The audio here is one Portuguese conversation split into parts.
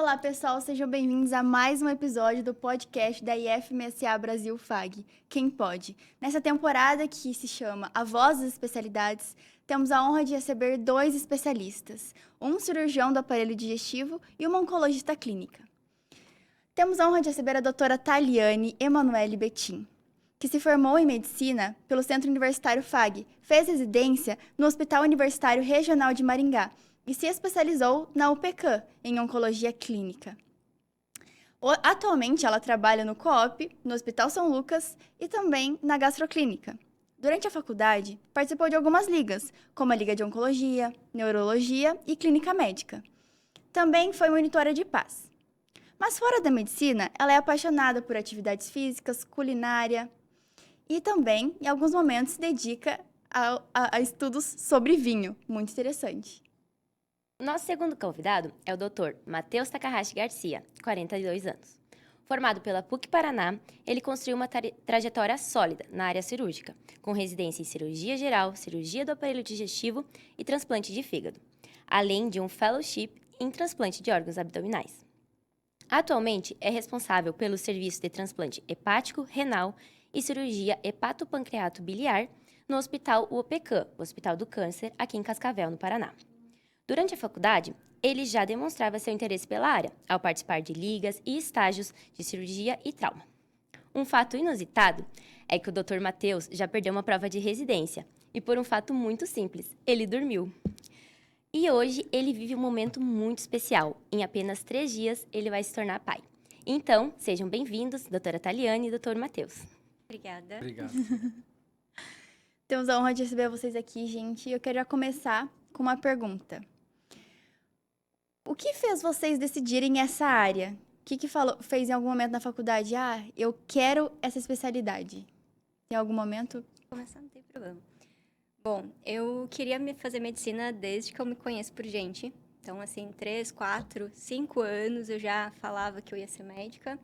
Olá, pessoal, sejam bem-vindos a mais um episódio do podcast da IFMSA Brasil FAG, Quem Pode. Nessa temporada que se chama A Voz das Especialidades, temos a honra de receber 2 especialistas, um cirurgião do aparelho digestivo e uma oncologista clínica. Temos a honra de receber a doutora Taliane Emanuele Betim, que se formou em medicina pelo Centro Universitário FAG, fez residência no Hospital Universitário Regional de Maringá e se especializou na UPCAM, em oncologia clínica. Atualmente, ela trabalha no COOP, no Hospital São Lucas e também na Gastroclínica. Durante a faculdade, participou de algumas ligas, como a Liga de Oncologia, Neurologia e Clínica Médica. Também foi monitora de paz. Mas fora da medicina, ela é apaixonada por atividades físicas, culinária e também, em alguns momentos, se dedica a estudos sobre vinho. Muito interessante. Nosso segundo convidado é o Dr. Matheus Takahashi Garcia, 42 anos. Formado pela PUC-Paraná, ele construiu uma trajetória sólida na área cirúrgica, com residência em cirurgia geral, cirurgia do aparelho digestivo e transplante de fígado, além de um fellowship em transplante de órgãos abdominais. Atualmente, é responsável pelo serviço de transplante hepático, renal e cirurgia hepatopancreato-biliar no Hospital UOPCAM, Hospital do Câncer, aqui em Cascavel, no Paraná. Durante a faculdade, ele já demonstrava seu interesse pela área, ao participar de ligas e estágios de cirurgia e trauma. Um fato inusitado é que o Dr. Matheus já perdeu uma prova de residência, e por um fato muito simples, ele dormiu. E hoje ele vive um momento muito especial. Em apenas 3 dias, ele vai se tornar pai. Então, sejam bem-vindos, doutora Taliane e Dr. Matheus. Obrigada. Obrigado. Temos a honra de receber vocês aqui, gente. Eu quero já começar com uma pergunta. O que fez vocês decidirem essa área? O que fez em algum momento na faculdade? Eu quero essa especialidade. Tem algum momento? Vou começar, não tem problema. Bom, eu queria fazer medicina desde que eu me conheço por gente. Então, assim, 3, 4, 5 anos eu já falava que eu ia ser médica.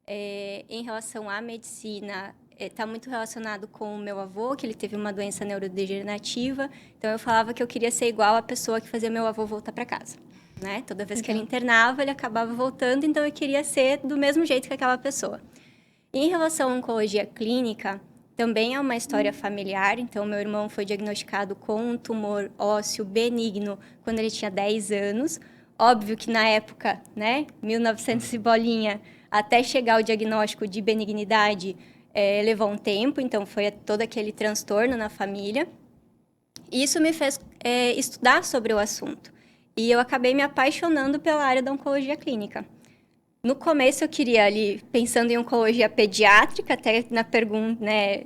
Em relação à medicina, está muito relacionado com o meu avô, que ele teve uma doença neurodegenerativa. Então, eu falava que eu queria ser igual a pessoa que fazia meu avô voltar para casa. Né? Toda vez que ele internava, ele acabava voltando, então eu queria ser do mesmo jeito que aquela pessoa. Em relação à oncologia clínica, também é uma história familiar. Então, meu irmão foi diagnosticado com um tumor ósseo benigno quando ele tinha 10 anos. Óbvio que na época, né, 1900 e bolinha, até chegar o diagnóstico de benignidade, levou um tempo, então foi todo aquele transtorno na família. Isso me fez estudar sobre o assunto. E eu acabei me apaixonando pela área da oncologia clínica. No começo, eu queria ali, pensando em oncologia pediátrica, até na pergunta, né,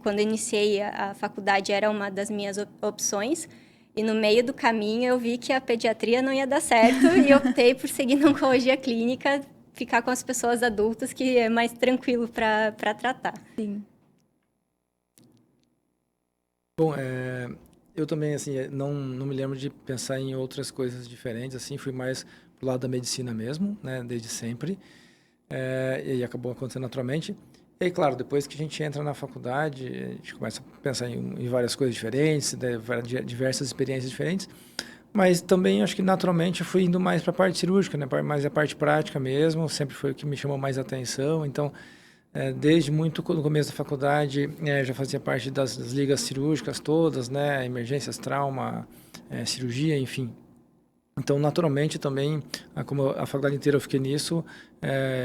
quando eu iniciei a faculdade, era uma das minhas opções. E no meio do caminho, eu vi que a pediatria não ia dar certo e optei por seguir na oncologia clínica, ficar com as pessoas adultas, que é mais tranquilo para tratar. Sim. Bom, eu também, assim, não me lembro de pensar em outras coisas diferentes, assim, fui mais pro lado da medicina mesmo, né, desde sempre, e acabou acontecendo naturalmente. E aí, claro, depois que a gente entra na faculdade, a gente começa a pensar em várias coisas diferentes, diversas experiências diferentes, mas também acho que naturalmente eu fui indo mais para a parte cirúrgica, né, mais a parte prática mesmo, sempre foi o que me chamou mais atenção, então... desde muito no começo da faculdade, já fazia parte das ligas cirúrgicas todas, né? Emergências, trauma, cirurgia, enfim. Então, naturalmente, também, como a faculdade inteira eu fiquei nisso,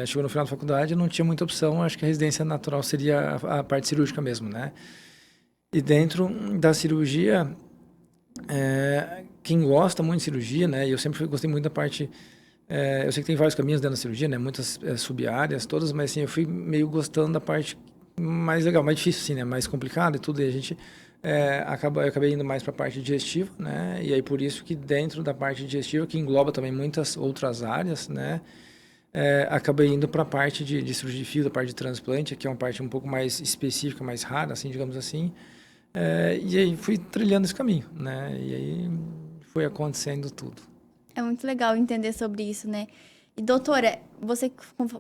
chegou no final da faculdade, não tinha muita opção, acho que a residência natural seria a parte cirúrgica mesmo, né? E dentro da cirurgia, quem gosta muito de cirurgia, né? E eu sempre gostei muito da parte... eu sei que tem vários caminhos dentro da cirurgia, né? Muitas sub-áreas, todas, mas assim, eu fui meio gostando da parte mais legal, mais difícil, assim, né? Mais complicada e tudo, e a gente eu acabei indo mais para a parte digestiva, né? E aí por isso que dentro da parte digestiva, que engloba também muitas outras áreas, né? Acabei indo para a parte de cirurgia de fígado, a parte de transplante, que é uma parte um pouco mais específica, mais rara, assim, digamos assim. E aí fui trilhando esse caminho, né? E aí foi acontecendo tudo. É muito legal entender sobre isso, né? E, doutora, você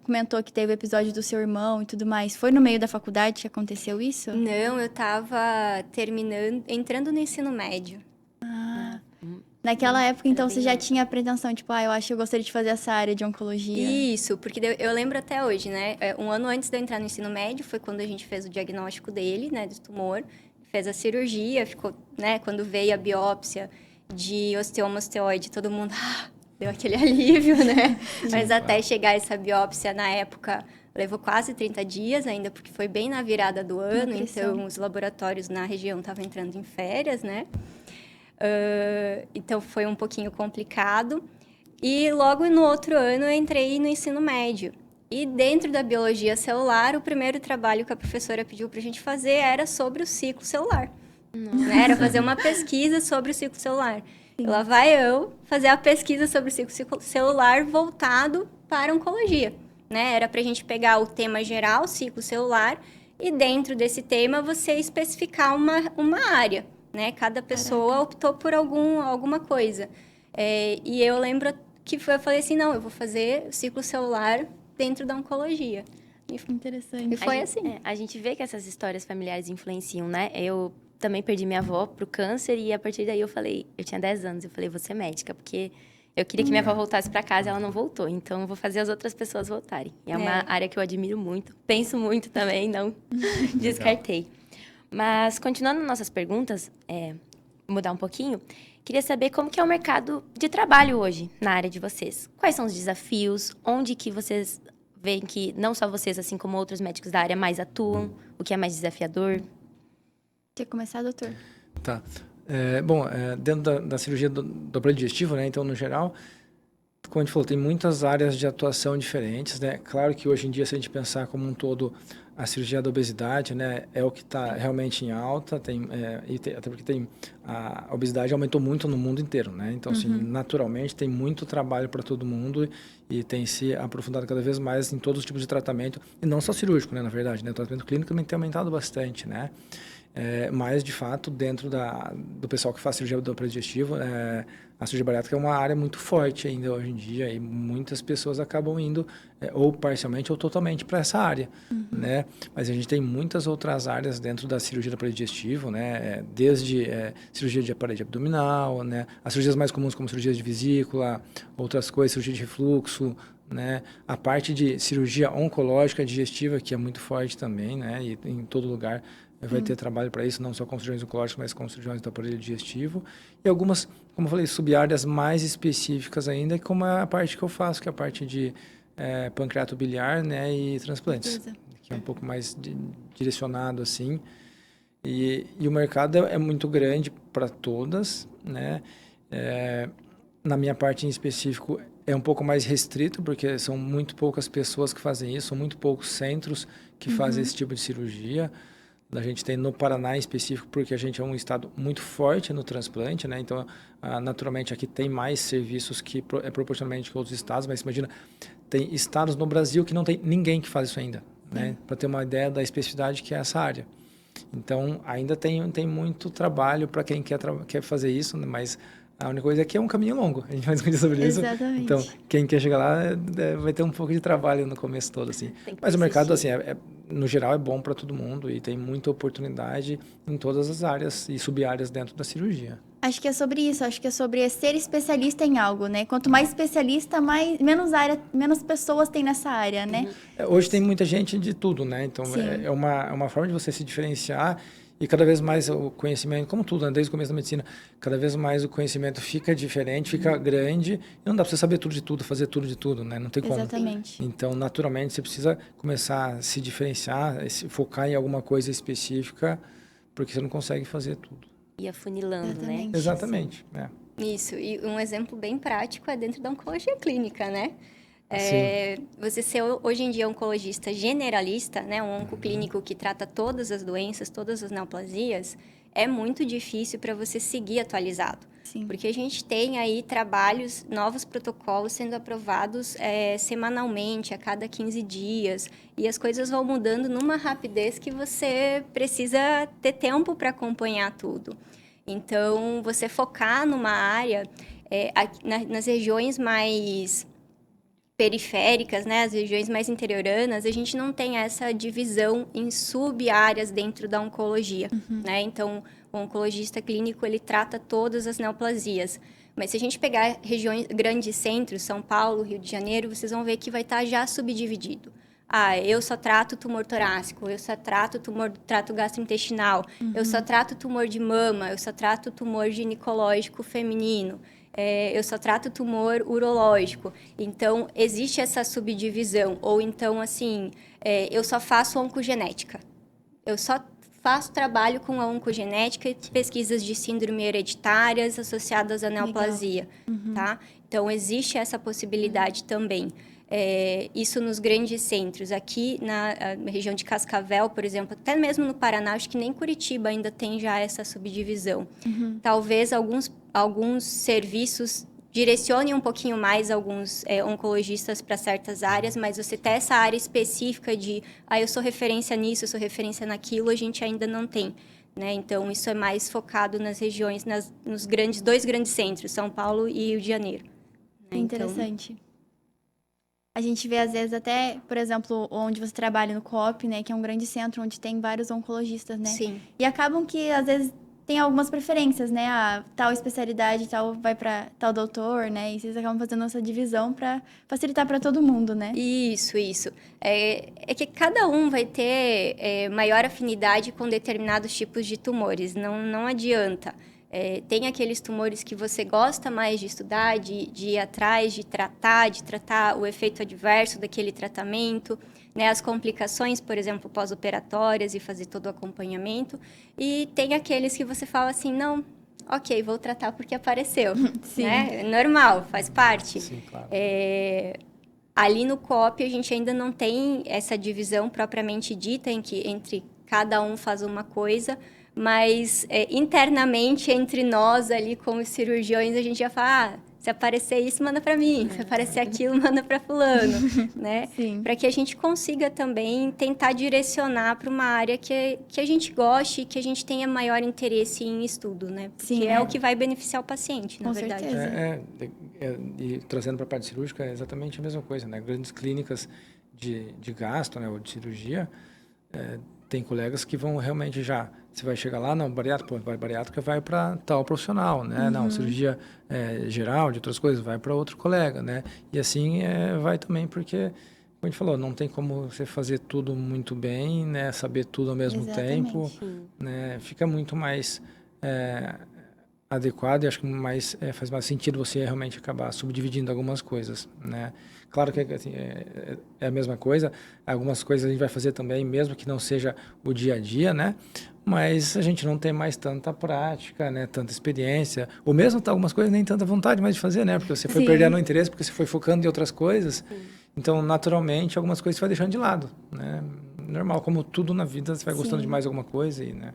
comentou que teve o episódio do seu irmão e tudo mais. Foi no meio da faculdade que aconteceu isso? Não, eu estava entrando no ensino médio. Naquela época, então, bem você já novo. tinha a pretensão, tipo, eu acho que eu gostaria de fazer essa área de oncologia. Isso, porque eu lembro até hoje, né? Um ano antes de eu entrar no ensino médio foi quando a gente fez o diagnóstico dele, né, do tumor, fez a cirurgia, ficou, né, quando veio a biópsia de osteoma osteoide, todo mundo deu aquele alívio, né? Mas até chegar essa biópsia na época levou quase 30 dias ainda, porque foi bem na virada do ano, pressão. então os laboratórios na região estavam entrando em férias, né? Então foi um pouquinho complicado. E logo no outro ano eu entrei no ensino médio. E dentro da biologia celular, o primeiro trabalho que a professora pediu para a gente fazer era sobre o ciclo celular. Né? Era fazer uma pesquisa sobre o ciclo celular. E lá vai eu fazer a pesquisa sobre o ciclo celular voltado para a oncologia. Né? Era para a gente pegar o tema geral, ciclo celular, e dentro desse tema você especificar uma área. Né? Cada pessoa optou por alguma coisa. E eu lembro que eu falei assim, não, eu vou fazer o ciclo celular dentro da oncologia. Interessante. E foi A gente- assim. a gente vê que essas histórias familiares influenciam, né? Eu também perdi minha avó pro câncer e a partir daí eu falei, eu tinha 10 anos, eu falei, vou ser médica, porque eu queria que minha avó voltasse para casa e ela não voltou, então eu vou fazer as outras pessoas voltarem. E é uma área que eu admiro muito, penso muito também, não descartei. Mas continuando nossas perguntas, mudar um pouquinho, queria saber como que é o mercado de trabalho hoje na área de vocês. Quais são os desafios? Onde que vocês veem que não só vocês, assim como outros médicos da área, mais atuam? O que é mais desafiador? Quer começar, doutor? Tá. Bom, dentro da cirurgia do aparelho digestivo, né? Então, no geral, como a gente falou, tem muitas áreas de atuação diferentes, né? Claro que hoje em dia, se a gente pensar como um todo, a cirurgia da obesidade, né, é o que está realmente em alta, até porque a obesidade aumentou muito no mundo inteiro, né? Então, assim, naturalmente, tem muito trabalho para todo mundo e tem se aprofundado cada vez mais em todos os tipos de tratamento, e não só cirúrgico, né, na verdade, né? O tratamento clínico também tem aumentado bastante, né? Mas, de fato, dentro do pessoal que faz cirurgia do aparelho digestivo, a cirurgia bariátrica é uma área muito forte ainda hoje em dia e muitas pessoas acabam indo ou parcialmente ou totalmente para essa área, né? Mas a gente tem muitas outras áreas dentro da cirurgia do aparelho digestivo, né? Desde cirurgia de parede abdominal, né? As cirurgias mais comuns como cirurgia de vesícula, outras coisas, cirurgia de refluxo, né? A parte de cirurgia oncológica digestiva, que é muito forte também, né? E em todo lugar vai ter trabalho para isso, não só com cirurgiões oncológicas, mas com cirurgiões do aparelho digestivo. E algumas, como eu falei, sub-áreas mais específicas ainda, como é a parte que eu faço, que é a parte de pancreato biliar, né, e transplantes, que é um pouco mais direcionado assim. E o mercado é muito grande para todas, né? Na minha parte em específico, é um pouco mais restrito, porque são muito poucas pessoas que fazem isso, são muito poucos centros que fazem esse tipo de cirurgia. A gente tem no Paraná em específico, porque a gente é um estado muito forte no transplante, né? Então, naturalmente, aqui tem mais serviços que proporcionalmente que outros estados, mas imagina, tem estados no Brasil que não tem ninguém que faz isso ainda, né? Para ter uma ideia da especificidade que é essa área. Então, ainda tem muito trabalho para quem quer fazer isso, né? Mas a única coisa é que é um caminho longo. A gente vai discutir sobre isso. Exatamente. Então, quem quer chegar lá vai ter um pouco de trabalho no começo todo, assim. Mas o mercado, assim, no geral, é bom para todo mundo e tem muita oportunidade em todas as áreas e sub-áreas dentro da cirurgia. Acho que é sobre isso, acho que é sobre ser especialista em algo, né? Quanto mais especialista, menos pessoas tem nessa área, né? Hoje tem muita gente de tudo, né? Então, Sim. é uma forma de você se diferenciar e cada vez mais o conhecimento, como tudo, né? Desde o começo da medicina, cada vez mais o conhecimento fica diferente, fica grande, e não dá para você saber tudo de tudo, fazer tudo de tudo, né? Não tem como. Exatamente. Então, naturalmente, você precisa começar a se diferenciar, se focar em alguma coisa específica, porque você não consegue fazer tudo. E afunilando, né? Exatamente. Exatamente. Isso, e um exemplo bem prático é dentro da oncologia clínica, né? Você ser hoje em dia oncologista generalista, né, um oncoclínico que trata todas as doenças, todas as neoplasias, é muito difícil para você seguir atualizado. Sim. Porque a gente tem aí trabalhos, novos protocolos sendo aprovados semanalmente, a cada 15 dias, e as coisas vão mudando numa rapidez que você precisa ter tempo para acompanhar tudo. Então, você focar numa área, nas regiões mais periféricas, né, as regiões mais interioranas, a gente não tem essa divisão em sub-áreas dentro da oncologia, né? Então, o oncologista clínico, ele trata todas as neoplasias. Mas se a gente pegar regiões, grandes centros, São Paulo, Rio de Janeiro, vocês vão ver que vai estar já subdividido. Ah, eu só trato tumor torácico, eu só trato trato gastrointestinal, eu só trato tumor de mama, eu só trato tumor ginecológico feminino, eu só trato tumor urológico. Então, existe essa subdivisão. Ou então, assim, eu só faço oncogenética. Eu só faço trabalho com a oncogenética e pesquisas de síndrome hereditárias associadas à neoplasia, tá? Então, existe essa possibilidade também. Isso nos grandes centros. Aqui na região de Cascavel, por exemplo, até mesmo no Paraná, acho que nem Curitiba ainda tem já essa subdivisão. Talvez alguns serviços direcionem um pouquinho mais alguns oncologistas para certas áreas, mas você ter essa área específica de eu sou referência nisso, eu sou referência naquilo, a gente ainda não tem. Né? Então, isso é mais focado nas regiões, nos dois grandes centros, São Paulo e Rio de Janeiro. Né? Interessante. A gente vê, às vezes, até, por exemplo, onde você trabalha no COP, né? Que é um grande centro onde tem vários oncologistas, né? Sim. E acabam que, às vezes, tem algumas preferências, né? Tal especialidade, tal vai para tal doutor, né? E vocês acabam fazendo essa divisão para facilitar para todo mundo, né? Isso. É que cada um vai ter maior afinidade com determinados tipos de tumores. Não adianta. Tem aqueles tumores que você gosta mais de estudar, de ir atrás, de tratar o efeito adverso daquele tratamento, né? As complicações, por exemplo, pós-operatórias e fazer todo o acompanhamento. E tem aqueles que você fala assim, não, ok, vou tratar porque apareceu. Sim. Né? Normal, faz parte. Sim, claro. Ali no COP, a gente ainda não tem essa divisão propriamente dita entre cada um faz uma coisa, mas internamente, entre nós ali, como cirurgiões, a gente já fala, se aparecer isso, manda para mim, se aparecer aquilo, manda para fulano, né? Para que a gente consiga também tentar direcionar para uma área que a gente goste e que a gente tenha maior interesse em estudo, né? Porque é o que vai beneficiar o paciente, na verdade. Certeza. E trazendo para a parte cirúrgica, é exatamente a mesma coisa, né? Grandes clínicas de gastro, né, ou de cirurgia, tem colegas que vão realmente já, você vai chegar lá, não, bariátrica vai para tal profissional, né? Não, cirurgia geral, de outras coisas, vai para outro colega, né? E assim vai também, porque, como a gente falou, não tem como você fazer tudo muito bem, né? Saber tudo ao mesmo tempo, né? Fica muito mais adequado e acho que faz mais sentido você realmente acabar subdividindo algumas coisas, né? Claro que assim, é a mesma coisa, algumas coisas a gente vai fazer também, mesmo que não seja o dia a dia, né? Mas a gente não tem mais tanta prática, né? Tanta experiência, ou mesmo algumas coisas nem tanta vontade mais de fazer, né? Porque você foi perdendo o interesse, porque você foi focando em outras coisas. Então, naturalmente, algumas coisas você vai deixando de lado, né? Normal, como tudo na vida, você vai gostando de mais alguma coisa e, né?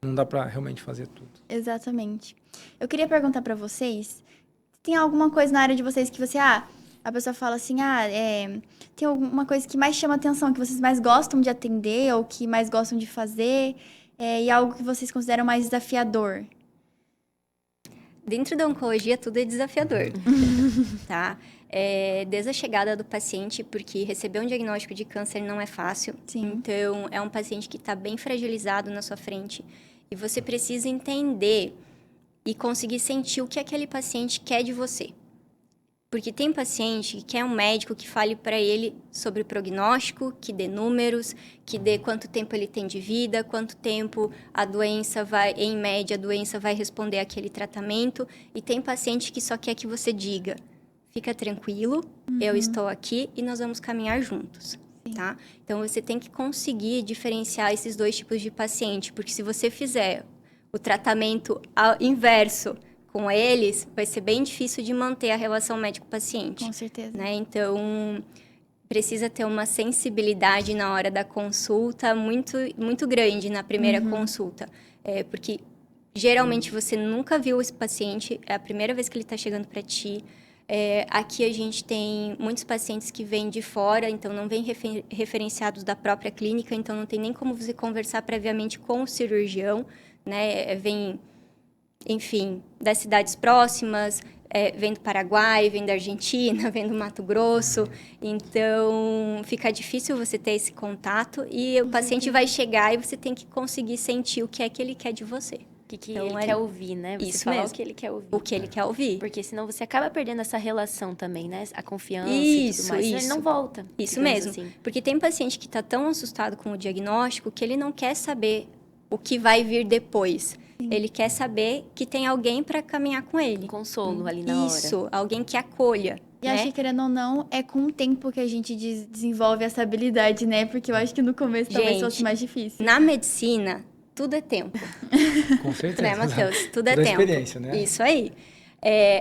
Não dá para realmente fazer tudo. Exatamente. Eu queria perguntar para vocês, tem alguma coisa na área de vocês que você, a pessoa fala assim, tem alguma coisa que mais chama atenção, que vocês mais gostam de atender ou que mais gostam de fazer, e algo que vocês consideram mais desafiador? Dentro da oncologia, tudo é desafiador, tá? Desde a chegada do paciente, porque receber um diagnóstico de câncer não é fácil. Sim. Então, é um paciente que está bem fragilizado na sua frente e você precisa entender e conseguir sentir o que aquele paciente quer de você. Porque tem paciente que quer um médico que fale para ele sobre o prognóstico, que dê números, que dê quanto tempo ele tem de vida, quanto tempo a doença vai, em média, a doença vai responder àquele tratamento. E tem paciente que só quer que você diga, fica tranquilo, eu estou aqui e nós vamos caminhar juntos, tá? Então, você tem que conseguir diferenciar esses dois tipos de paciente, porque se você fizer o tratamento inverso com eles, vai ser bem difícil de manter a relação médico-paciente. Com certeza. Né? Então, precisa ter uma sensibilidade na hora da consulta muito, muito grande na primeira consulta. Porque, geralmente, você nunca viu esse paciente, é a primeira vez que ele está chegando para ti. Aqui a gente tem muitos pacientes que vêm de fora, então não vêm referenciados da própria clínica, então não tem nem como você conversar previamente com o cirurgião, né? Vem enfim, das cidades próximas, vem do Paraguai, vem da Argentina, vem do Mato Grosso. Então, fica difícil você ter esse contato e o paciente vai chegar e você tem que conseguir sentir o que é que ele quer de você. O que Então, ele quer ouvir, né? Você isso falar mesmo. o que ele quer ouvir. O que ele quer ouvir. Porque senão você acaba perdendo essa relação também, né? A confiança Isso, e tudo mais. Senão isso. ele não volta. Isso digamos mesmo. assim. Porque tem paciente que está tão assustado com o diagnóstico que ele não quer saber o que vai vir depois. Ele quer saber que tem alguém para caminhar com ele. Um consolo ali na hora. Isso, alguém que acolha. E né? acho que, querendo ou não, é com o tempo que a gente desenvolve essa habilidade, né? Porque eu acho que no começo talvez Gente, fosse mais difícil. Na medicina, tudo é tempo. Com certeza. Né, Matheus? Tudo é Tudo é tempo. experiência, né? Isso aí.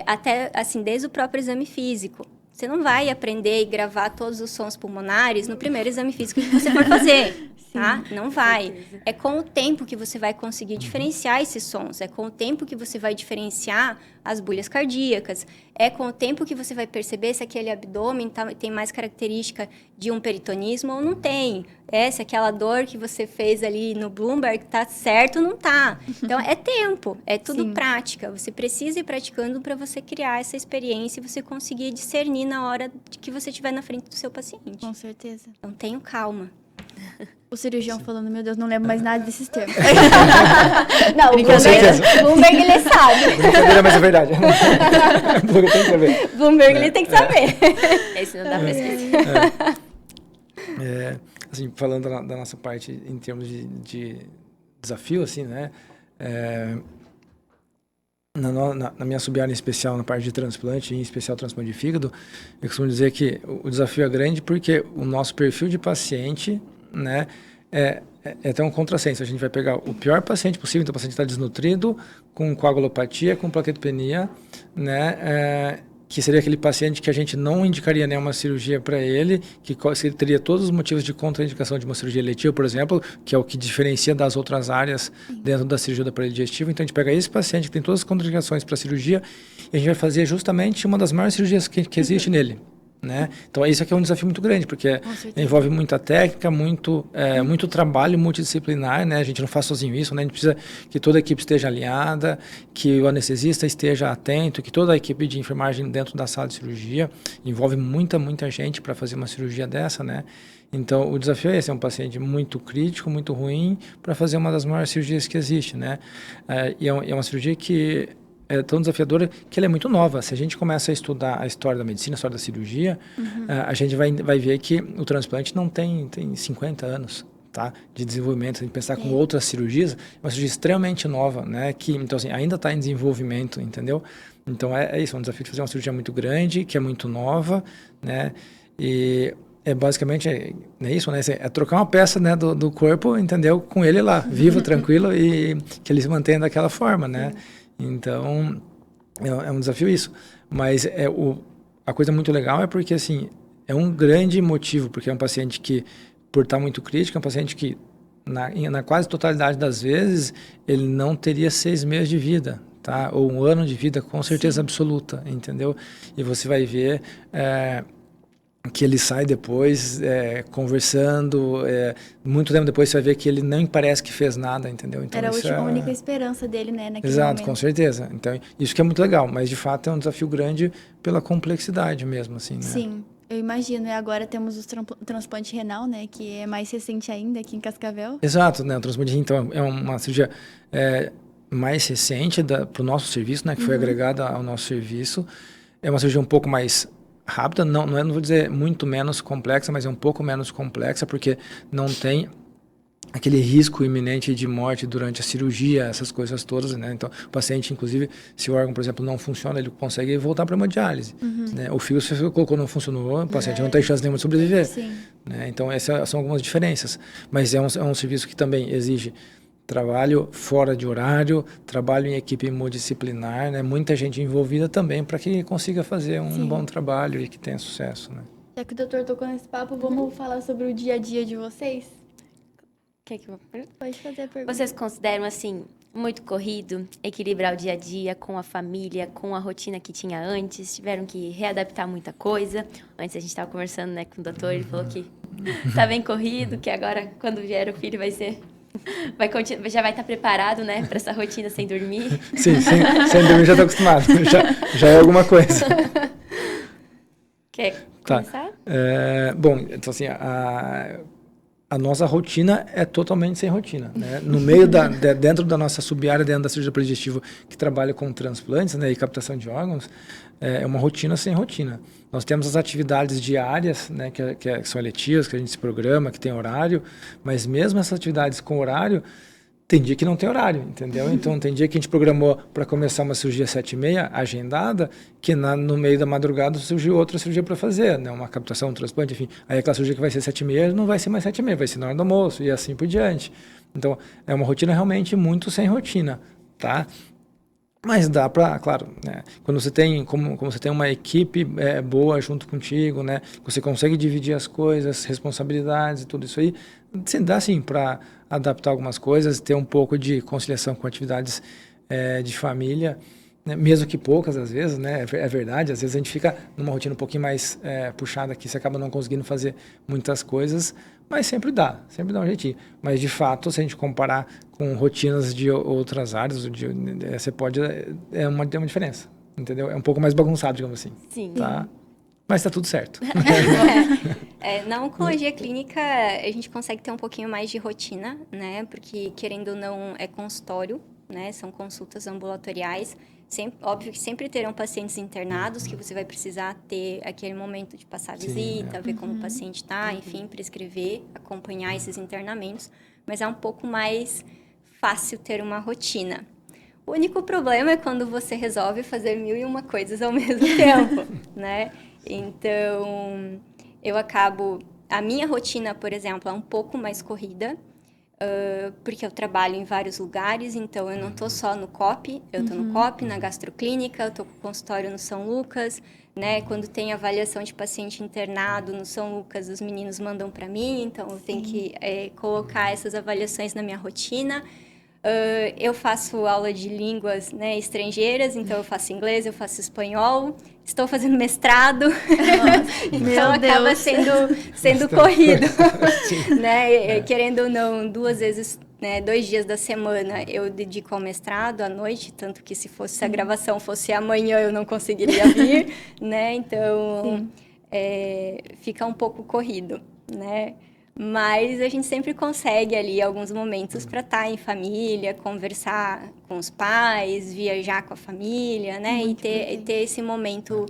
Até, assim, desde o próprio exame físico. Você não vai aprender e gravar todos os sons pulmonares no primeiro exame físico que você for fazer, tá? Não vai. certeza. É com o tempo que você vai conseguir diferenciar esses sons. É com o tempo que você vai diferenciar as bolhas cardíacas. É com o tempo que você vai perceber se aquele abdômen tem mais característica de um peritonismo ou não tem. Se aquela dor que você fez ali no Bloomberg tá certo ou não tá. Então, é tempo. É tudo Sim. prática. Você precisa ir praticando para você criar essa experiência e você conseguir discernir na hora que você estiver na frente do seu paciente. Com certeza. Então, tenha calma. O cirurgião falando, meu Deus, não lembro mais nada desses termos. Não, o certeza. Bloomberg ele sabe. Brincadeira, mas é verdade. Porque tem que saber. Bloomberg ele tem que saber. Esse não dá pra esquecer. Assim, falando da nossa parte em termos de desafio, assim, né? Na minha sub-área em especial, na parte de transplante, em especial transplante de fígado, eu costumo dizer que o desafio é grande porque o nosso perfil de paciente, né, é até um contrassenso. A gente vai pegar o pior paciente possível, então o paciente está desnutrido, com coagulopatia, com plaquetopenia, né, que seria aquele paciente que a gente não indicaria nenhuma cirurgia para ele, que teria todos os motivos de contraindicação de uma cirurgia eletiva, por exemplo, que é o que diferencia das outras áreas dentro da cirurgia do aparelho digestivo. Então, a gente pega esse paciente que tem todas as contraindicações para a cirurgia e a gente vai fazer justamente uma das maiores cirurgias que existe nele. Né? Então, isso aqui é um desafio muito grande, porque envolve muita técnica, muito trabalho multidisciplinar, né? A gente não faz sozinho isso, né? A gente precisa que toda a equipe esteja alinhada, que o anestesista esteja atento, que toda a equipe de enfermagem dentro da sala de cirurgia, envolve muita gente para fazer uma cirurgia dessa, né? Então, o desafio é esse, é um paciente muito crítico, muito ruim, para fazer uma das maiores cirurgias que existe, né? E é uma cirurgia que é tão desafiadora que ela é muito nova. Se a gente começa a estudar a história da medicina, a história da cirurgia, a gente vai ver que o transplante não tem 50 anos, tá, de desenvolvimento. Se a gente pensar com outras cirurgias, é uma cirurgia extremamente nova, né, então, assim, ainda está em desenvolvimento, entendeu? Então, é isso, é um desafio de fazer uma cirurgia muito grande, que é muito nova, né, e basicamente isso, né? É trocar uma peça, né, do corpo, entendeu? Com ele lá, vivo, tranquilo, e que ele se mantenha daquela forma, né? Então, é um desafio isso. Mas a coisa muito legal é porque, assim, é um grande motivo, porque é um paciente que, por estar muito crítico, é um paciente que, na quase totalidade das vezes, ele não teria 6 meses de vida, tá? Ou 1 ano de vida, com certeza absoluta, entendeu? E você vai ver que ele sai depois conversando, muito tempo depois você vai ver que ele nem parece que fez nada, entendeu? Então, Era a única esperança dele, né, naquele Exato, momento. com certeza. Então, isso que é muito legal, mas de fato é um desafio grande pela complexidade mesmo, assim, né? Sim, eu imagino. E agora temos o transplante renal, né, que é mais recente ainda aqui em Cascavel. Exato, né? O transplante de rim, então, é uma cirurgia mais recente para o nosso serviço, né, que foi agregada ao nosso serviço. É uma cirurgia um pouco mais rápida, não vou dizer muito menos complexa, mas é um pouco menos complexa, porque não tem aquele risco iminente de morte durante a cirurgia, essas coisas todas, né? Então, o paciente, inclusive, se o órgão, por exemplo, não funciona, ele consegue voltar para uma diálise, né? O fígado, se você colocou, não funcionou, o paciente não tem chance nenhuma de sobreviver, né? Então, essas são algumas diferenças. Mas é um serviço que também exige trabalho fora de horário, trabalho em equipe multidisciplinar, né? Muita gente envolvida também para que consiga fazer um bom trabalho e que tenha sucesso, né? Já que o doutor tocou nesse papo, vamos falar sobre o dia a dia de vocês? Quer que eu Pode fazer a pergunta. Vocês consideram, assim, muito corrido equilibrar o dia a dia com a família, com a rotina que tinha antes? Tiveram que readaptar muita coisa? Antes a gente estava conversando, né, com o doutor, ele falou que tá bem corrido, que agora, quando vier o filho, vai ser Já vai estar preparado, né, para essa rotina sem dormir? Sim, sem dormir já estou acostumado. Já é alguma coisa. Quer Tá. começar? Bom, então assim, a nossa rotina é totalmente sem rotina, né? No meio dentro da nossa sub-área, dentro da cirurgia predigestiva, que trabalha com transplantes, né, e captação de órgãos, é uma rotina sem rotina. Nós temos as atividades diárias, né, que são eletivas, que a gente se programa, que tem horário, mas mesmo essas atividades com horário, tem dia que não tem horário, entendeu? Então, tem dia que a gente programou para começar uma cirurgia 7h30, agendada, que no meio da madrugada surgiu outra cirurgia para fazer, né? Uma captação, um transplante, enfim. Aí aquela cirurgia que vai ser 7h30 não vai ser mais 7h30, vai ser na hora do almoço e assim por diante. Então, é uma rotina realmente muito sem rotina, tá? Mas dá para, claro, né? Quando você tem, como você tem uma equipe boa junto contigo, né? Você consegue dividir as coisas, responsabilidades e tudo isso aí, você dá sim para adaptar algumas coisas, ter um pouco de conciliação com atividades de família, né? Mesmo que poucas às vezes, né? É verdade, às vezes a gente fica numa rotina um pouquinho mais puxada aqui, você acaba não conseguindo fazer muitas coisas, mas sempre dá um jeitinho. Mas de fato, se a gente comparar com rotinas de outras áreas, você pode ter uma diferença, entendeu? É um pouco mais bagunçado, digamos assim. Sim. Tá? Mas tá tudo certo. Na oncologia clínica, a gente consegue ter um pouquinho mais de rotina, né? Porque, querendo ou não, é consultório, né? São consultas ambulatoriais. Óbvio que sempre terão pacientes internados, que você vai precisar ter aquele momento de passar visita, ver como o paciente está, enfim, prescrever, acompanhar esses internamentos. Mas é um pouco mais fácil ter uma rotina. O único problema é quando você resolve fazer 1001 coisas ao mesmo tempo, né? Então, a minha rotina, por exemplo, é um pouco mais corrida, porque eu trabalho em vários lugares, então eu não estou só no COP, eu estou no COP, na gastroclínica, eu estou com consultório no São Lucas, né? Quando tem avaliação de paciente internado no São Lucas, os meninos mandam para mim, então eu tenho que colocar essas avaliações na minha rotina. Eu faço aula de línguas, né, estrangeiras, então eu faço inglês, eu faço espanhol, estou fazendo mestrado, então acaba sendo corrido, né? Querendo ou não, 2 vezes, né, 2 dias da semana eu dedico ao mestrado à noite, tanto que se a gravação fosse amanhã eu não conseguiria vir, né? Então fica um pouco corrido, né? Mas a gente sempre consegue ali alguns momentos para estar em família, conversar com os pais, viajar com a família, né? E ter esse momento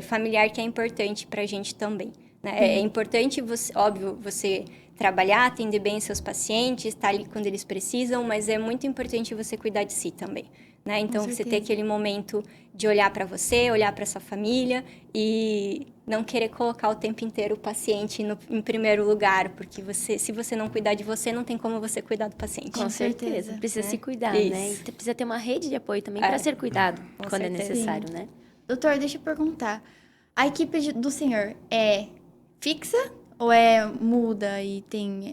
familiar que é importante para a gente também, né? É importante, você trabalhar, atender bem seus pacientes, estar ali quando eles precisam, mas é muito importante você cuidar de si também, né? Então, você ter aquele momento de olhar para você, olhar para sua família e não querer colocar o tempo inteiro o paciente em primeiro lugar, porque se você não cuidar de você, não tem como você cuidar do paciente. Com certeza. Precisa se cuidar, Isso. né? E precisa ter uma rede de apoio também para ser cuidado quando é necessário, né? Doutor, deixa eu perguntar. A equipe do senhor é fixa ou muda e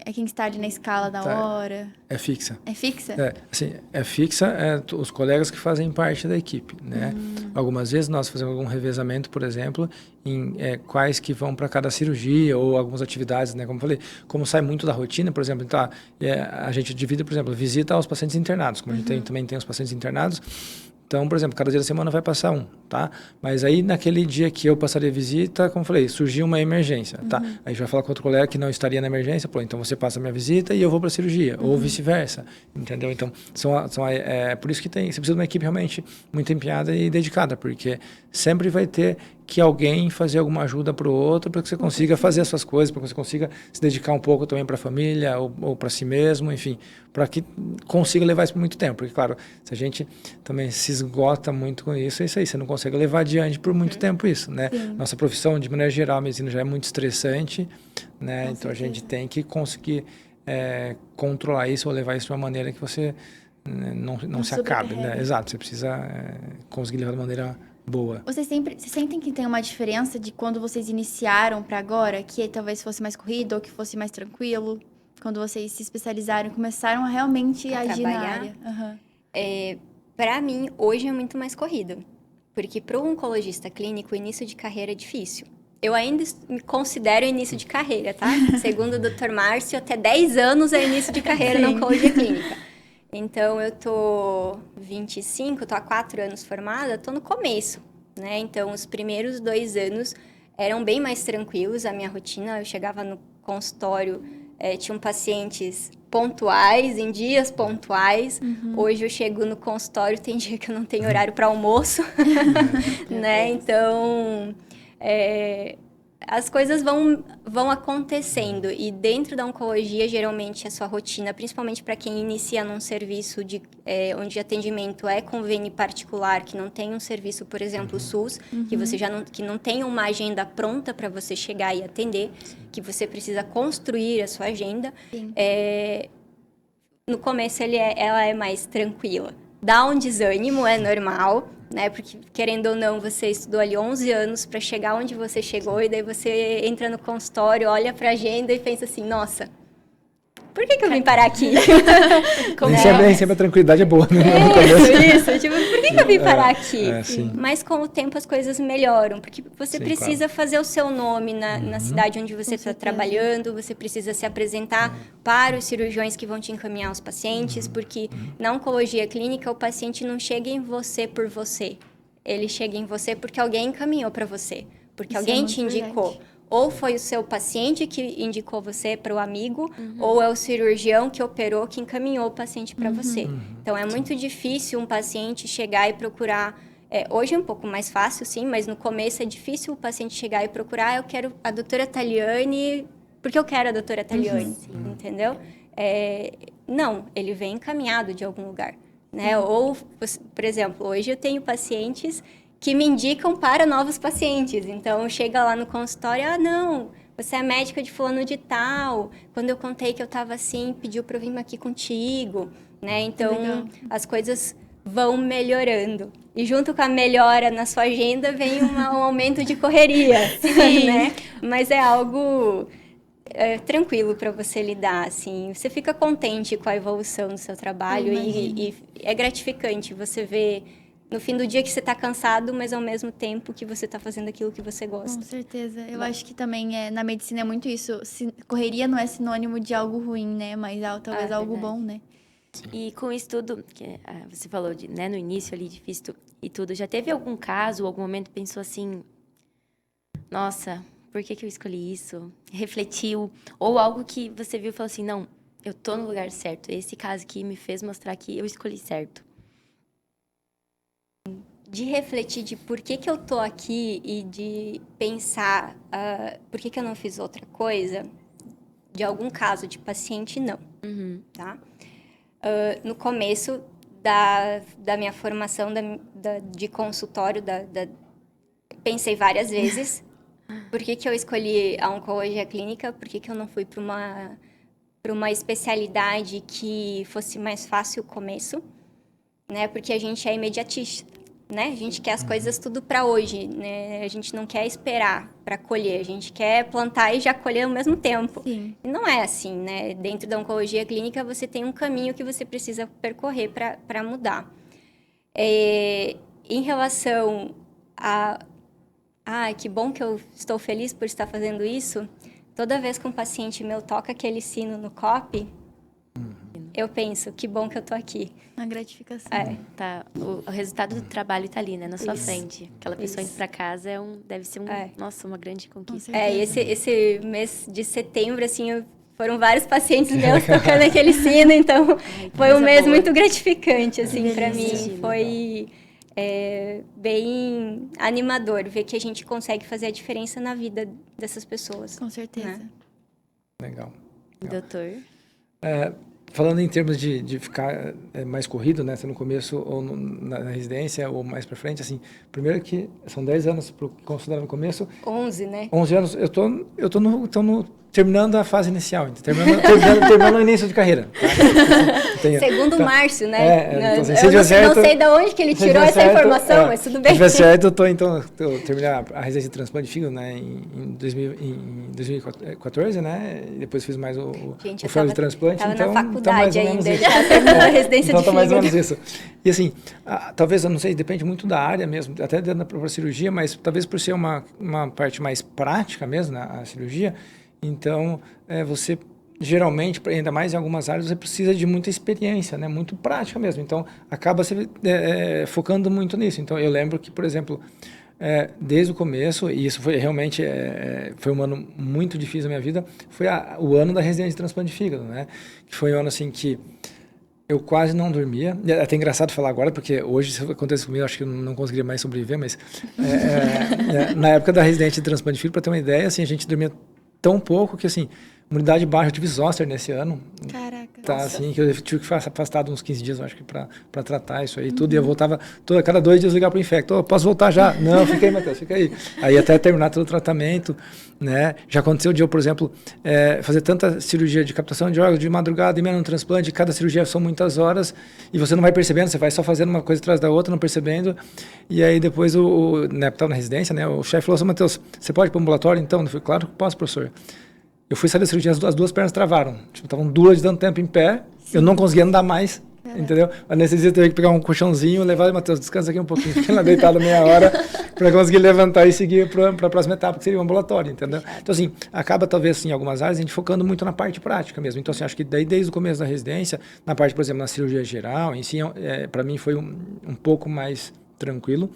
é quem está ali na escala da hora? É fixa. É fixa? É fixa, os colegas que fazem parte da equipe, né? Algumas vezes nós fazemos algum revezamento, por exemplo, em quais que vão para cada cirurgia ou algumas atividades, né? Como eu falei, como sai muito da rotina, por exemplo, então, a gente divide, por exemplo, visita aos pacientes internados, como a gente também tem os pacientes internados. Então, por exemplo, cada dia da semana vai passar um, tá? Mas aí, naquele dia que eu passaria visita, como eu falei, surgiu uma emergência, tá? Aí a gente vai falar com outro colega que não estaria na emergência, então você passa a minha visita e eu vou para a cirurgia, ou vice-versa, entendeu? Então, por isso que você precisa de uma equipe realmente muito empenhada e dedicada, porque sempre vai ter que alguém fazer alguma ajuda para o outro, para que você consiga fazer as suas coisas, para que você consiga se dedicar um pouco também para a família ou para si mesmo, enfim, para que consiga levar isso por muito tempo. Porque, claro, se a gente também se esgota muito com isso, é isso aí, você não consegue levar adiante por muito tempo isso, né? Nossa profissão, de maneira geral, a medicina já é muito estressante, né? Então, a gente tem que conseguir controlar isso ou levar isso de uma maneira que você não se acabe, né? Exato, você precisa conseguir levar de maneira boa. Vocês sentem que tem uma diferença de quando vocês iniciaram para agora, que talvez fosse mais corrido ou que fosse mais tranquilo? Quando vocês se especializaram e começaram a realmente agir na área? Para mim, hoje é muito mais corrido. Porque para o oncologista clínico, o início de carreira é difícil, eu ainda me considero início de carreira, tá? Segundo o Dr. Márcio, até 10 anos é início de carreira na oncologia clínica. Então, eu tô 25, tô há 4 anos formada, tô no começo, né? Então, os primeiros 2 anos eram bem mais tranquilos, a minha rotina. Eu chegava no consultório, tinham pacientes pontuais, em dias pontuais. Hoje eu chego no consultório, tem dia que eu não tenho horário para almoço, né? Então, as coisas vão acontecendo. E dentro da oncologia, geralmente, a sua rotina, principalmente para quem inicia num serviço onde atendimento é convênio particular, que não tem um serviço, por exemplo, SUS, que você que não tem uma agenda pronta para você chegar e atender, que você precisa construir a sua agenda. No começo, ela é mais tranquila. Dá um desânimo, é normal, né? Porque, querendo ou não, você estudou ali 11 anos para chegar onde você chegou, e daí você entra no consultório, olha para a agenda e pensa assim, nossa, por que eu vim parar aqui? Nem sempre a tranquilidade é boa, né? Isso. Tipo, por que eu vim parar aqui? Sim. Mas com o tempo as coisas melhoram, porque você precisa fazer o seu nome na cidade onde você está trabalhando, você precisa se apresentar para os cirurgiões que vão te encaminhar os pacientes, porque na oncologia clínica o paciente não chega em você por você. Ele chega em você porque alguém encaminhou para você, porque alguém te indicou. Verdade. Ou foi o seu paciente que indicou você para o amigo, ou é o cirurgião que operou, que encaminhou o paciente para você. Então, é muito difícil um paciente chegar e procurar... hoje é um pouco mais fácil, sim, mas no começo é difícil o paciente chegar e procurar, eu quero a doutora Taliane, porque eu quero a doutora Taliane, entendeu? Não, ele vem encaminhado de algum lugar, né? Ou, por exemplo, hoje eu tenho pacientes que me indicam para novos pacientes. Então, chega lá no consultório, não, você é médica de fulano de tal. Quando eu contei que eu estava assim, pediu para eu vir aqui contigo, né? Então, as coisas vão melhorando. E junto com a melhora na sua agenda, vem um aumento de correria, né? Mas é algo tranquilo para você lidar, assim. Você fica contente com a evolução do seu trabalho e é gratificante você ver no fim do dia que você está cansado, mas ao mesmo tempo que você está fazendo aquilo que você gosta. Com certeza. Eu acho que também na medicina é muito isso. Correria não é sinônimo de algo ruim, né? Mas talvez algo bom, né? E com isso tudo, que você falou no início ali, difícil e tudo, já teve algum caso, algum momento pensou assim, nossa, por que eu escolhi isso? Refletiu? Ou algo que você viu e falou assim, não, eu tô no lugar certo. Esse caso aqui me fez mostrar que eu escolhi certo. De refletir de por que eu tô aqui e de pensar por que eu não fiz outra coisa, de algum caso de paciente, não. Tá? No começo da minha formação de consultório, pensei várias vezes por que eu escolhi a oncologia clínica, por que eu não fui para uma especialidade que fosse mais fácil o começo, né? Porque a gente é imediatista. Né? A gente quer as coisas tudo para hoje, né? A gente não quer esperar para colher, a gente quer plantar e já colher ao mesmo tempo. Sim. E não é assim, né? Dentro da oncologia clínica, você tem um caminho que você precisa percorrer para mudar. Em relação a... que bom que eu estou feliz por estar fazendo isso. Toda vez que um paciente meu toca aquele sino no COP, eu penso, que bom que eu tô aqui. A gratificação. Tá, o resultado do trabalho tá ali, né, na sua frente. Aquela pessoa indo para casa deve ser nossa, uma grande conquista. Esse mês de setembro, assim, foram vários pacientes meus tocando aquele sino, então foi um mês muito gratificante, assim, para mim. Foi bem animador ver que a gente consegue fazer a diferença na vida dessas pessoas. Com certeza. Né? Legal. Doutor? Falando em termos de ficar mais corrido, né? Se no começo ou na residência ou mais para frente, assim, primeiro que são 10 anos para considerar no começo. 11, né? 11 anos, eu tô terminando a fase inicial, terminando o início de carreira. Tá? Segundo Márcio, né? Então, eu não sei de onde que ele tirou essa informação, mas tudo bem. Se tiver certo, eu terminei a residência de transplante de fígado, né, em 2014, né? E depois fiz mais o fellow de transplante. Tava então, na faculdade. faculdade ou menos ainda, isso. ele tá terminando a residência Então de tá mais ou fígado. menos isso. E assim, talvez, eu não sei, depende muito da área mesmo, até dentro da própria cirurgia, mas talvez por ser uma parte mais prática mesmo, né, a cirurgia, então você geralmente, ainda mais em algumas áreas, você precisa de muita experiência, né, muito prática mesmo, então acaba se focando muito nisso. Então eu lembro que, por exemplo, desde o começo, e isso foi realmente foi um ano muito difícil da minha vida, foi o ano da residência de transplante de fígado, né, que foi um ano assim que eu quase não dormia. É até engraçado falar agora, porque hoje, se acontecesse comigo, acho que eu não conseguiria mais sobreviver, mas na época da residência de transplante de fígado, para ter uma ideia, assim, a gente dormia tão pouco que, assim, imunidade baixa, eu tive zoster nesse ano. Caraca. Tá, assim, que eu tive que ficar afastado uns 15 dias, eu acho que para tratar isso aí tudo. E eu voltava, cada 2 dias ligar pro infecto. Posso voltar já? Não, fica aí, Matheus, fica aí. Aí até terminar todo o tratamento, né? Já aconteceu de eu, por exemplo, fazer tanta cirurgia de captação de órgãos de madrugada e menos no transplante, cada cirurgia são muitas horas e você não vai percebendo, você vai só fazendo uma coisa atrás da outra, não percebendo. E aí depois, na época estava na residência, né? O chefe falou assim, Matheus, você pode ir para o ambulatório então? Eu falei, claro que posso, professor. Eu fui sair da cirurgia, as duas pernas travaram. Tipo, estavam duas de tanto tempo em pé. Sim. Eu não conseguia andar mais, entendeu? Mas nesse dia eu teve que pegar um colchãozinho, levar, Matheus, descansa aqui um pouquinho, fica lá deitado meia hora, para conseguir levantar e seguir para a próxima etapa, que seria o ambulatório, entendeu? Então, assim, acaba talvez, assim, em algumas áreas, a gente focando muito na parte prática mesmo. Então, assim, acho que daí, desde o começo da residência, na parte, por exemplo, na cirurgia geral, em si, para mim foi um pouco mais tranquilo.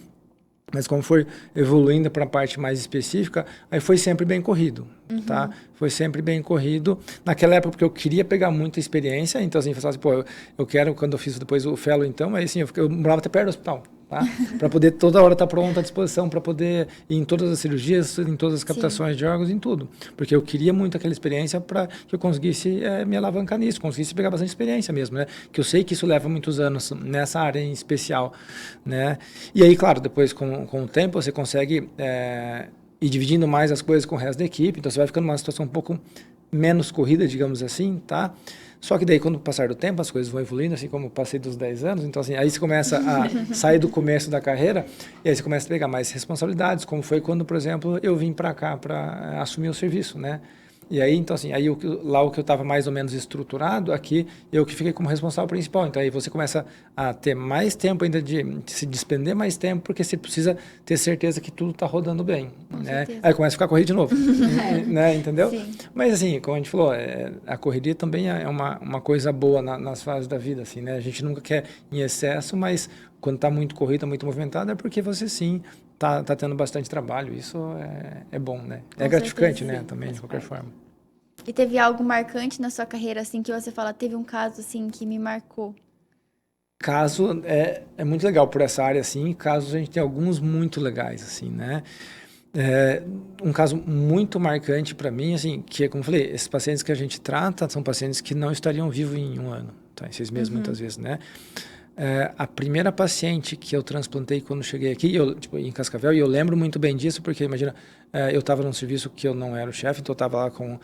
Mas como foi evoluindo para a parte mais específica, aí foi sempre bem corrido, tá? Foi sempre bem corrido. Naquela época, porque eu queria pegar muita experiência, então assim, eu falava assim, pô, eu quero, quando eu fiz depois o fellow, então, aí assim, eu morava até perto do hospital, tá? Para poder toda hora estar pronto à disposição, para poder ir em todas as cirurgias, em todas as captações de órgãos, em tudo. Porque eu queria muito aquela experiência para que eu conseguisse me alavancar nisso, conseguisse pegar bastante experiência mesmo, né? Que eu sei que isso leva muitos anos nessa área em especial, né? E aí, claro, depois com o tempo você consegue ir dividindo mais as coisas com o resto da equipe, então você vai ficando numa situação um pouco menos corrida, digamos assim, tá? Só que daí, quando passar do tempo, as coisas vão evoluindo, assim como eu passei dos 10 anos, então assim, aí você começa a sair do começo da carreira e aí você começa a pegar mais responsabilidades, como foi quando, por exemplo, eu vim para cá para assumir o serviço, né? E aí, então assim, aí lá o que eu estava mais ou menos estruturado, aqui eu que fiquei como responsável principal. Então aí você começa a ter mais tempo ainda de se despender mais tempo, porque você precisa ter certeza que tudo está rodando bem, né? Aí começa a ficar corrido de novo, né? Entendeu? Sim. Mas assim, como a gente falou, a correria também é uma coisa boa nas fases da vida, assim, né? A gente nunca quer em excesso, mas quando está muito corrido, muito movimentado, é porque você sim tá tendo bastante trabalho. Isso é bom, né? É gratificante, certeza, né? Também, de qualquer forma. E teve algo marcante na sua carreira, assim, que você fala, teve um caso, assim, que me marcou? Caso, é muito legal por essa área, assim. Casos, a gente tem alguns muito legais, assim, né? Um caso muito marcante para mim, assim, que é, como eu falei, esses pacientes que a gente trata são pacientes que não estariam vivos em um ano, tá? Em 6 meses, muitas vezes, né? A primeira paciente que eu transplantei quando cheguei aqui, em Cascavel, e eu lembro muito bem disso, porque, imagina, eu estava num serviço que eu não era o chefe, então eu estava lá com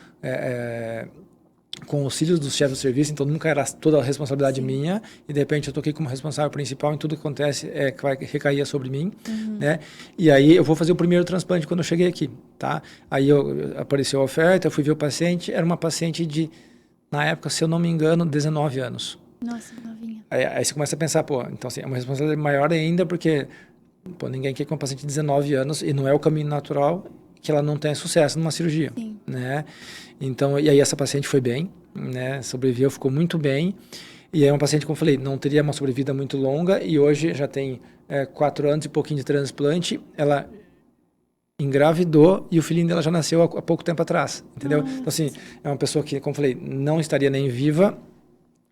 os filhos dos chefes do serviço, então nunca era toda a responsabilidade minha, e de repente eu toquei como responsável principal em tudo que acontece, que vai recair sobre mim, né? E aí eu vou fazer o primeiro transplante quando eu cheguei aqui, tá? Aí apareceu a oferta, eu fui ver o paciente, era uma paciente de, na época, se eu não me engano, 19 anos. Nossa, novinha. Aí você começa a pensar, pô, então assim, é uma responsabilidade maior ainda, porque pô, ninguém quer que uma paciente de 19 anos, e não é o caminho natural, que ela não tenha sucesso numa cirurgia, né? Então, e aí essa paciente foi bem, né? Sobreviveu, ficou muito bem, e é uma paciente, como eu falei, não teria uma sobrevida muito longa, e hoje já tem 4 anos e pouquinho de transplante, ela engravidou e o filhinho dela já nasceu há pouco tempo atrás, entendeu? Então assim, é uma pessoa que, como eu falei, não estaria nem viva,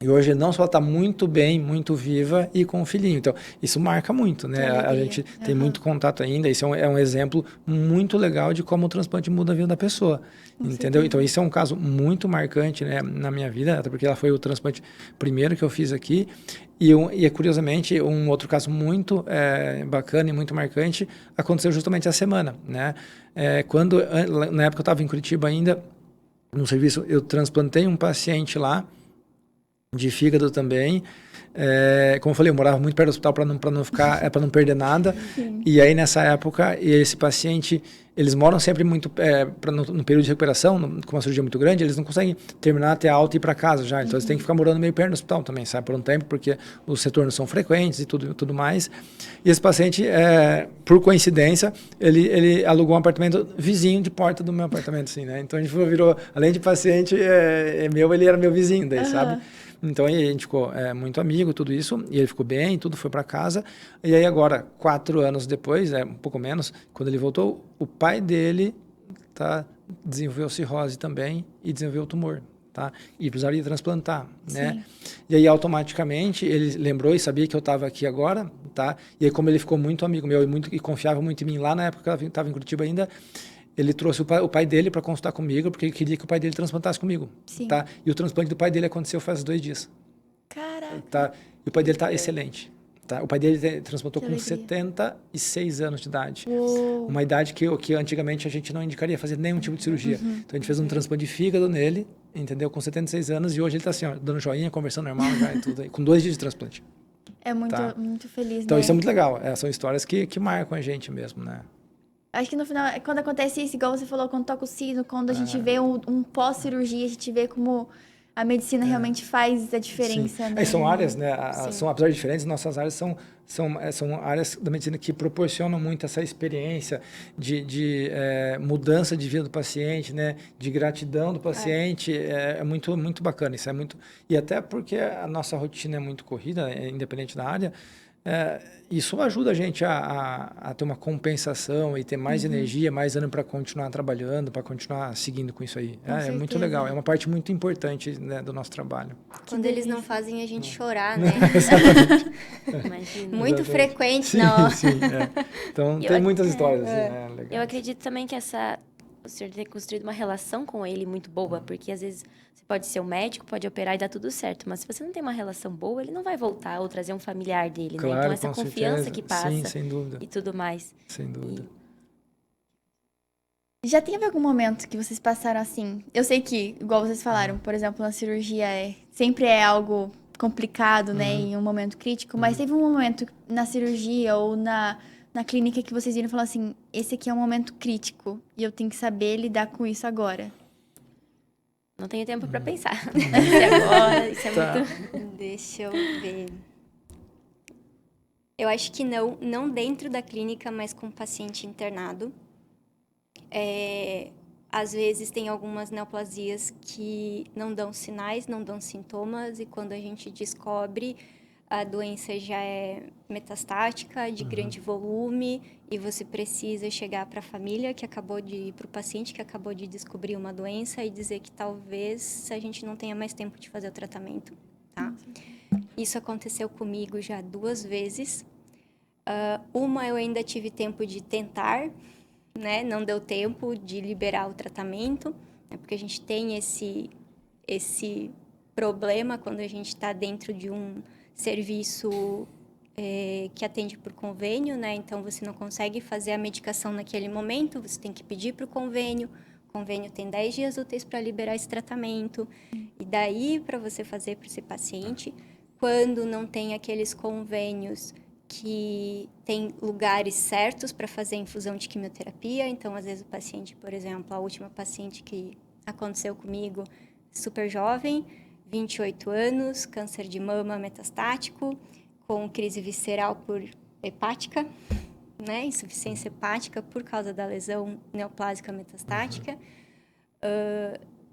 e hoje não só está muito bem, muito viva e com o filhinho. Então, isso marca muito, né? A gente tem muito contato ainda. Isso é um exemplo muito legal de como o transplante muda a vida da pessoa, entendeu? Então, isso é um caso muito marcante, né, na minha vida, até porque ela foi o transplante primeiro que eu fiz aqui. E curiosamente, um outro caso muito bacana e muito marcante aconteceu justamente essa semana, né? Na época eu estava em Curitiba ainda, no serviço, eu transplantei um paciente lá, de fígado também, como eu falei, eu morava muito perto do hospital para não perder nada. E aí, nessa época, esse paciente, eles moram sempre muito, no período de recuperação, com uma cirurgia muito grande, eles não conseguem terminar, ter alta e ir para casa já. Então, eles têm que ficar morando meio perto do hospital também, sabe? Por um tempo, porque os retornos são frequentes e tudo mais. E esse paciente, por coincidência, ele alugou um apartamento vizinho de porta do meu apartamento, assim, né? Então, a gente virou, além de paciente meu, ele era meu vizinho daí, sabe? Então, aí a gente ficou muito amigo, tudo isso, e ele ficou bem, tudo foi para casa. E aí agora, 4 anos depois, um pouco menos, quando ele voltou, o pai dele desenvolveu cirrose também e desenvolveu tumor, tá? E precisaria transplantar, né? E aí, automaticamente, ele lembrou e sabia que eu estava aqui agora, tá? E aí, como ele ficou muito amigo meu e confiava muito em mim lá na época que eu estava em Curitiba ainda, ele trouxe o pai dele para consultar comigo, porque ele queria que o pai dele transplantasse comigo. Sim. Tá? E o transplante do pai dele aconteceu faz 2 dias. Caraca. Tá? E o pai dele está excelente. Tá? O pai dele transplantou Que com alegria. 76 anos de idade. Uou. Uma idade que antigamente a gente não indicaria fazer nenhum tipo de cirurgia. Então a gente fez um transplante de fígado nele, entendeu? Com 76 anos, e hoje ele está assim, ó, dando joinha, conversando normal já e tudo aí, com 2 dias de transplante. É muito, Tá. muito feliz, Então né? isso é muito legal. São histórias que marcam a gente mesmo, né? Acho que no final, quando acontece isso, igual você falou, quando toca o sino, quando a gente vê um pós-cirurgia, a gente vê como a medicina realmente faz a diferença, né? São áreas, né? Sim. Apesar de diferentes, nossas áreas são áreas da medicina que proporcionam muito essa experiência de mudança de vida do paciente, né? De gratidão do paciente. É muito, muito bacana. Isso é muito... E até porque a nossa rotina é muito corrida, independente da área, isso ajuda a gente a ter uma compensação e ter mais energia, mais ânimo para continuar trabalhando, para continuar seguindo com isso aí. É muito certeza. legal, é uma parte muito importante, né, do nosso trabalho. Quando eles não fazem a gente chorar, né? Imagina. Muito Exatamente. frequente, Sim, não. sim. Então, tem muitas histórias assim, legais. Eu acredito também que o senhor ter construído uma relação com ele muito boa, porque às vezes você pode ser um médico, pode operar e dar tudo certo, mas se você não tem uma relação boa, ele não vai voltar ou trazer um familiar dele, né? Claro, Então essa com confiança certeza. que passa Sim, sem dúvida. e tudo mais. Sem dúvida. Já teve algum momento que vocês passaram assim? Eu sei que, igual vocês falaram, por exemplo, na cirurgia sempre é algo complicado, né? Em um momento crítico, mas teve um momento na cirurgia ou na clínica que vocês viram e falaram assim, esse aqui é um momento crítico e eu tenho que saber lidar com isso agora. Não tenho tempo para pensar. E agora, isso é muito... Deixa eu ver. Eu acho que não dentro da clínica, mas com o paciente internado. Às vezes tem algumas neoplasias que não dão sinais, não dão sintomas, e quando a gente descobre, a doença já é metastática, de grande volume, e você precisa chegar para a família para o paciente que acabou de descobrir uma doença e dizer que talvez a gente não tenha mais tempo de fazer o tratamento, tá? Isso aconteceu comigo já 2 vezes. Uma eu ainda tive tempo de tentar, né? Não deu tempo de liberar o tratamento, né? Porque a gente tem esse problema quando a gente está dentro de um serviço que atende por convênio, né? Então, você não consegue fazer a medicação naquele momento, você tem que pedir para o convênio tem 10 dias úteis para liberar esse tratamento, e daí para você fazer para esse paciente, quando não tem aqueles convênios que tem lugares certos para fazer infusão de quimioterapia, então, às vezes, o paciente, por exemplo, a última paciente que aconteceu comigo, super jovem, 28 anos, câncer de mama metastático, com crise visceral por hepática, né? Insuficiência hepática por causa da lesão neoplásica metastática.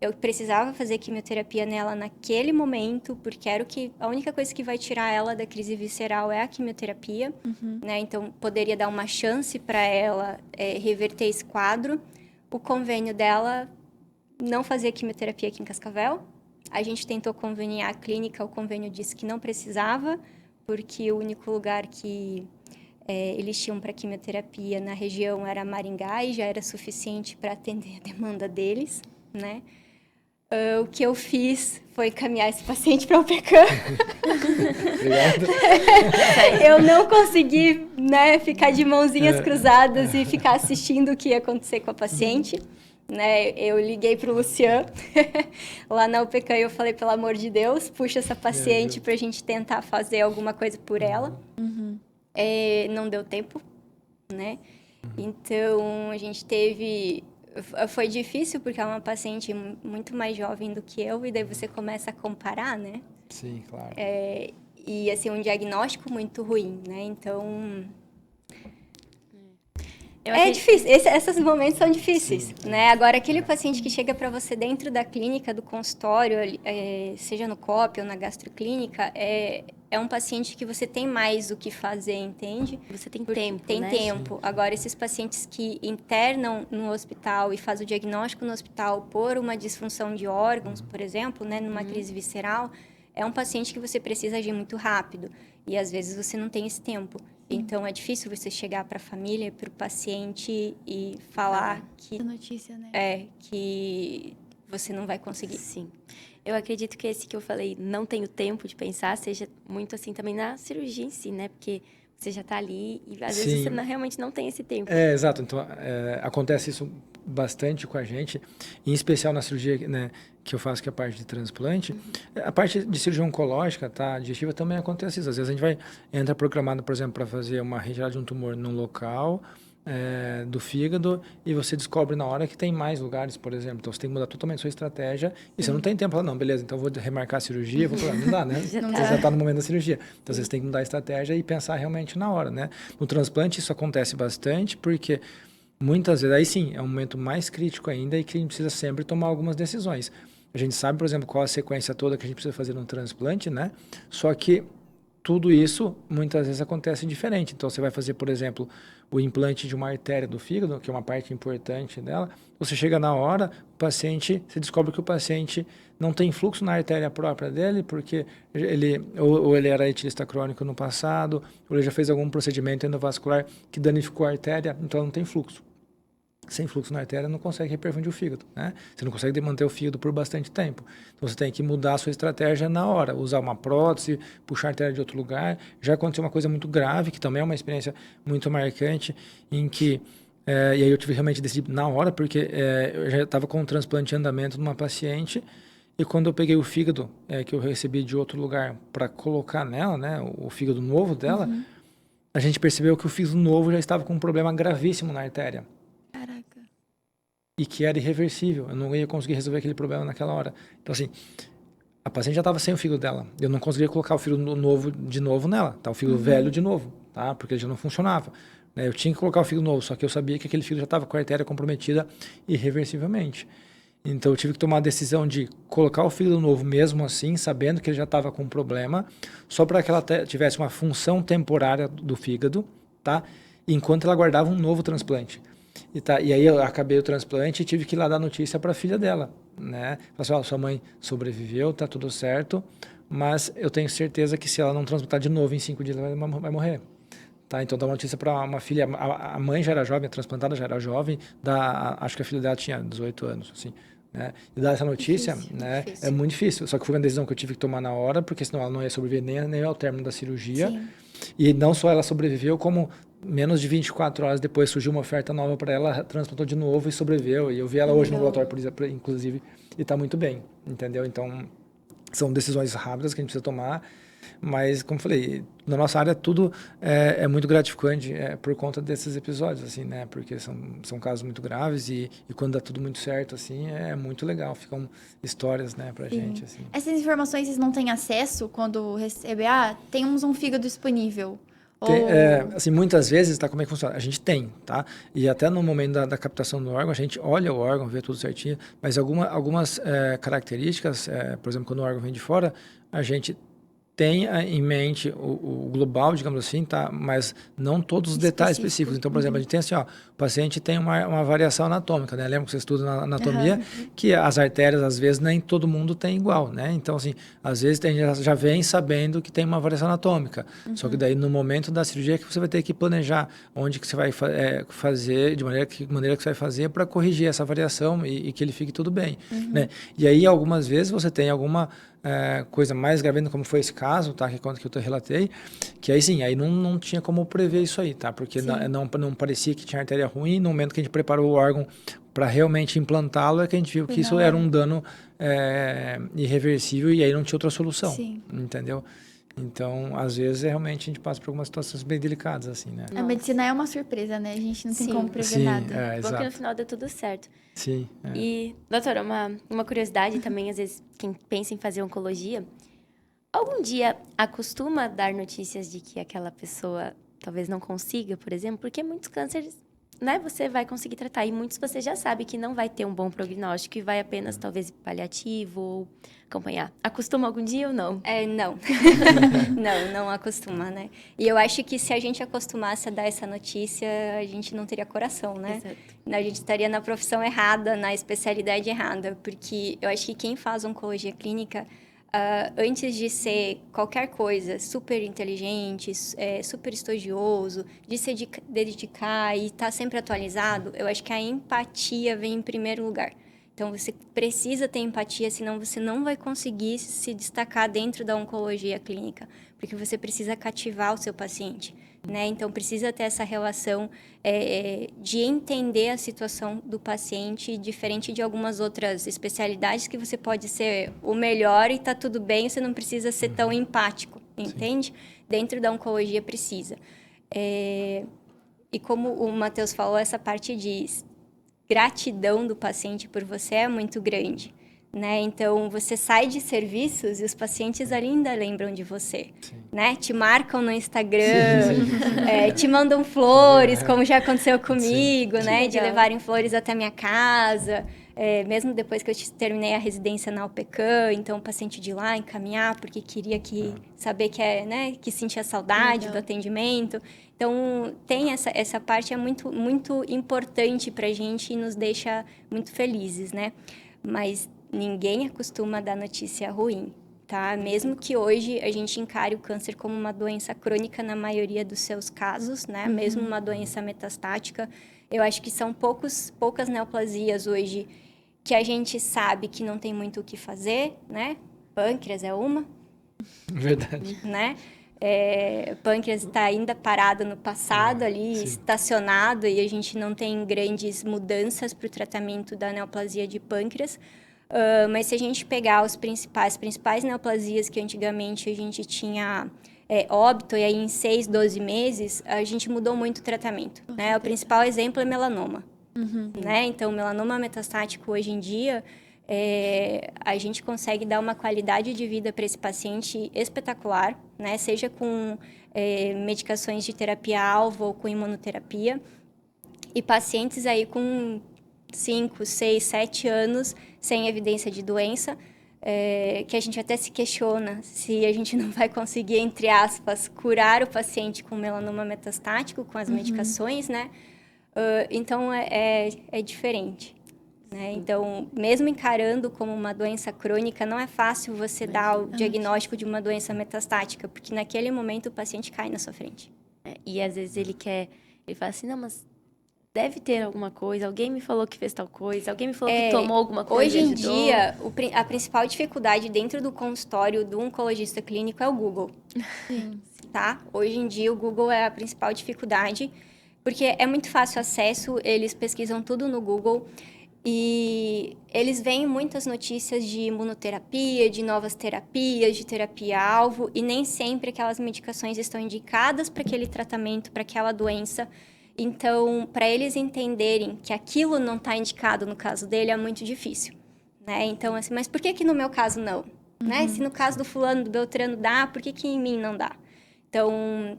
Eu precisava fazer quimioterapia nela naquele momento, porque era a única coisa que vai tirar ela da crise visceral é a quimioterapia, né? Então, poderia dar uma chance para ela reverter esse quadro. O convênio dela não fazia quimioterapia aqui em Cascavel. A gente tentou conveniar a clínica, o convênio disse que não precisava, porque o único lugar que eles tinham para quimioterapia na região era Maringá e já era suficiente para atender a demanda deles, né? O que eu fiz foi encaminhar esse paciente para o PECAM. Obrigado. Eu não consegui, né, ficar de mãozinhas cruzadas e ficar assistindo o que ia acontecer com a paciente, né? Eu liguei pro Lucian lá na UPK e eu falei, pelo amor de Deus, puxa essa paciente pra gente tentar fazer alguma coisa por ela. Não deu tempo, né? Então, a gente teve... Foi difícil porque é uma paciente muito mais jovem do que eu e daí você começa a comparar, né? Sim, claro. E, assim, um diagnóstico muito ruim, né? Então... difícil, esses momentos são difíceis, né? Agora, aquele paciente que chega para você dentro da clínica, do consultório, seja no COP ou na gastroclínica, é um paciente que você tem mais o que fazer, entende? Você tem tempo, Tem né? tempo. Agora, esses pacientes que internam no hospital e fazem o diagnóstico no hospital por uma disfunção de órgãos, por exemplo, né? Numa crise visceral, é um paciente que você precisa agir muito rápido. E, às vezes, você não tem esse tempo. Então, é difícil você chegar para a família, para o paciente e falar A notícia, né? que você não vai conseguir. Sim. Eu acredito que esse que eu falei, não tenho tempo de pensar, seja muito assim também na cirurgia em si, né? Porque você já está ali e às vezes você realmente não tem esse tempo. Exato. Então, acontece isso bastante com a gente, em especial na cirurgia, né, que eu faço, que é a parte de transplante. A parte de cirurgia oncológica, tá, digestiva, também acontece isso. Às vezes a gente entra programado, por exemplo, para fazer uma retirada de um tumor num local do fígado e você descobre na hora que tem mais lugares, por exemplo. Então, você tem que mudar totalmente a sua estratégia e você não tem tempo. Não, beleza, então vou remarcar a cirurgia, não dá, né? Você já está no momento da cirurgia. Então, você tem que mudar a estratégia e pensar realmente na hora, né? No transplante, isso acontece bastante porque muitas vezes, aí sim, é um momento mais crítico ainda e que a gente precisa sempre tomar algumas decisões. A gente sabe, por exemplo, qual a sequência toda que a gente precisa fazer no transplante, né? Só que tudo isso muitas vezes acontece diferente. Então, você vai fazer, por exemplo, o implante de uma artéria do fígado, que é uma parte importante dela. Você chega na hora, você descobre que o paciente não tem fluxo na artéria própria dele, porque ou ele era etilista crônico no passado, ou ele já fez algum procedimento endovascular que danificou a artéria, então não tem fluxo. Sem fluxo na artéria, não consegue reperfundir o fígado, né? Você não consegue manter o fígado por bastante tempo. Então, você tem que mudar a sua estratégia na hora, usar uma prótese, puxar a artéria de outro lugar. Já aconteceu uma coisa muito grave, que também é uma experiência muito marcante, em que, e aí eu tive realmente decidido na hora, porque eu já estava com um transplante em andamento numa paciente, e quando eu peguei o fígado que eu recebi de outro lugar para colocar nela, né, o fígado novo dela, a gente percebeu que o fígado novo já estava com um problema gravíssimo na artéria. E que era irreversível, eu não ia conseguir resolver aquele problema naquela hora. Então, assim, a paciente já estava sem o fígado dela, eu não conseguia colocar o fígado novo de novo nela, tá? O fígado velho de novo, tá? Porque ele já não funcionava. Eu tinha que colocar o fígado novo, só que eu sabia que aquele fígado já estava com a artéria comprometida irreversivelmente. Então, eu tive que tomar a decisão de colocar o fígado novo mesmo assim, sabendo que ele já estava com um problema, só para que ela tivesse uma função temporária do fígado, tá? Enquanto ela aguardava um novo transplante. E aí eu acabei o transplante e tive que ir lá dar notícia para a filha dela, né? Falei assim, sua mãe sobreviveu, tá tudo certo, mas eu tenho certeza que se ela não transplantar de novo em 5 dias, ela vai morrer. Tá? Então dá uma notícia para uma filha, a mãe já era jovem, a transplantada já era jovem, acho que a filha dela tinha 18 anos, assim. Né? E dar essa notícia, Difícil, né? difícil. É muito difícil. Só que foi uma decisão que eu tive que tomar na hora, porque senão ela não ia sobreviver nem ao término da cirurgia. Sim. E não só ela sobreviveu, como menos de 24 horas depois surgiu uma oferta nova para ela, ela transplantou de novo e sobreviveu. E eu vi ela hoje no ambulatório, inclusive, e está muito bem, entendeu? Então, são decisões rápidas que a gente precisa tomar. Mas, como eu falei, na nossa área tudo é muito gratificante por conta desses episódios, assim, né? Porque são casos muito graves e quando dá tudo muito certo, assim, é muito legal. Ficam histórias, né, pra gente, assim. Essas informações vocês não têm acesso quando receber? Temos um fígado disponível. Assim, muitas vezes, tá, como é que funciona? A gente tem, tá? E até no momento da captação do órgão, a gente olha o órgão, vê tudo certinho, mas algumas características, por exemplo, quando o órgão vem de fora, a gente tem em mente o global, digamos assim, tá? Mas não todos os detalhes específicos. Então, por exemplo, a gente tem assim, o paciente tem uma variação anatômica, né? Lembra que você estuda na anatomia, que as artérias, às vezes, nem todo mundo tem igual, né? Então, assim, às vezes já vem sabendo que tem uma variação anatômica. Só que daí, no momento da cirurgia, que você vai ter que planejar onde que você vai fazer, de maneira que você vai fazer para corrigir essa variação e que ele fique tudo bem, né? E aí, algumas vezes, você tem alguma coisa mais grave, como foi esse caso, tá? Que eu relatei, que aí sim, aí não tinha como prever isso aí, tá? Porque não parecia que tinha artéria ruim, no momento que a gente preparou o órgão para realmente implantá-lo, é que a gente viu que isso era um dano irreversível e aí não tinha outra solução. Sim. Entendeu? Então, às vezes, realmente a gente passa por algumas situações bem delicadas, assim, né? A medicina é uma surpresa, né? A gente não tem como prever nada. Bom que no exato. final deu tudo certo. Sim. E, doutora, uma curiosidade também, às vezes, quem pensa em fazer oncologia, algum dia acostuma dar notícias de que aquela pessoa talvez não consiga, por exemplo? Porque muitos cânceres, né, você vai conseguir tratar. E muitos você já sabe que não vai ter um bom prognóstico e vai apenas, talvez, paliativo ou acompanhar. Acostuma algum dia ou não? Não. não acostuma, né? E eu acho que se a gente acostumasse a dar essa notícia, a gente não teria coração, né? Exato. A gente estaria na profissão errada, na especialidade errada, porque eu acho que quem faz oncologia clínica, antes de ser qualquer coisa, super inteligente, super estudioso, de se dedicar e estar sempre atualizado, eu acho que a empatia vem em primeiro lugar. Então, você precisa ter empatia, senão você não vai conseguir se destacar dentro da oncologia clínica, porque você precisa cativar o seu paciente, né? Então, precisa ter essa relação de entender a situação do paciente, diferente de algumas outras especialidades que você pode ser o melhor e tá tudo bem, você não precisa ser tão empático, entende? Sim. Dentro da oncologia precisa. E como o Matheus falou, essa parte de gratidão do paciente por você é muito grande, né? Então, você sai de serviços e os pacientes ainda lembram de você, né? Te marcam no Instagram, te mandam flores, como já aconteceu comigo, né? De levarem flores até minha casa, mesmo depois que eu terminei a residência na UPCAM, então o paciente de lá encaminhar, porque queria saber que sentia saudade do atendimento. Então, tem essa parte é muito, muito importante para a gente e nos deixa muito felizes, né? Mas ninguém acostuma a dar notícia ruim, tá? Mesmo que hoje a gente encare o câncer como uma doença crônica na maioria dos seus casos, né? Mesmo uma doença metastática, eu acho que são poucas neoplasias hoje que a gente sabe que não tem muito o que fazer, né? Pâncreas é uma. Verdade. Né? Pâncreas está ainda parado no passado ali, estacionado, e a gente não tem grandes mudanças para o tratamento da neoplasia de pâncreas. Mas se a gente pegar as principais neoplasias que antigamente a gente tinha óbito, e aí em 6, 12 meses, a gente mudou muito o tratamento, né? O principal exemplo é melanoma, né? Então, melanoma metastático hoje em dia, a gente consegue dar uma qualidade de vida para esse paciente espetacular, né? Seja com medicações de terapia-alvo ou com imunoterapia. E pacientes aí com 5, 6, 7 anos sem evidência de doença, que a gente até se questiona se a gente não vai conseguir, entre aspas, curar o paciente com melanoma metastático, com as medicações, né? Então, é diferente. Né? Então, mesmo encarando como uma doença crônica, não é fácil você dar o diagnóstico de uma doença metastática, porque naquele momento o paciente cai na sua frente. E às vezes ele fala assim, não, mas deve ter alguma coisa, alguém me falou que fez tal coisa, alguém me falou que tomou alguma coisa. Hoje em dia, a principal dificuldade dentro do consultório do oncologista clínico é o Google. Sim. Tá? Hoje em dia, o Google é a principal dificuldade, porque é muito fácil acesso, eles pesquisam tudo no Google. E eles veem muitas notícias de imunoterapia, de novas terapias, de terapia-alvo, e nem sempre aquelas medicações estão indicadas para aquele tratamento, para aquela doença. Então, para eles entenderem que aquilo não está indicado no caso dele, é muito difícil, né? Então, assim, mas por que no meu caso não? Né? Se no caso do fulano, do Beltrano dá, por que em mim não dá? Então,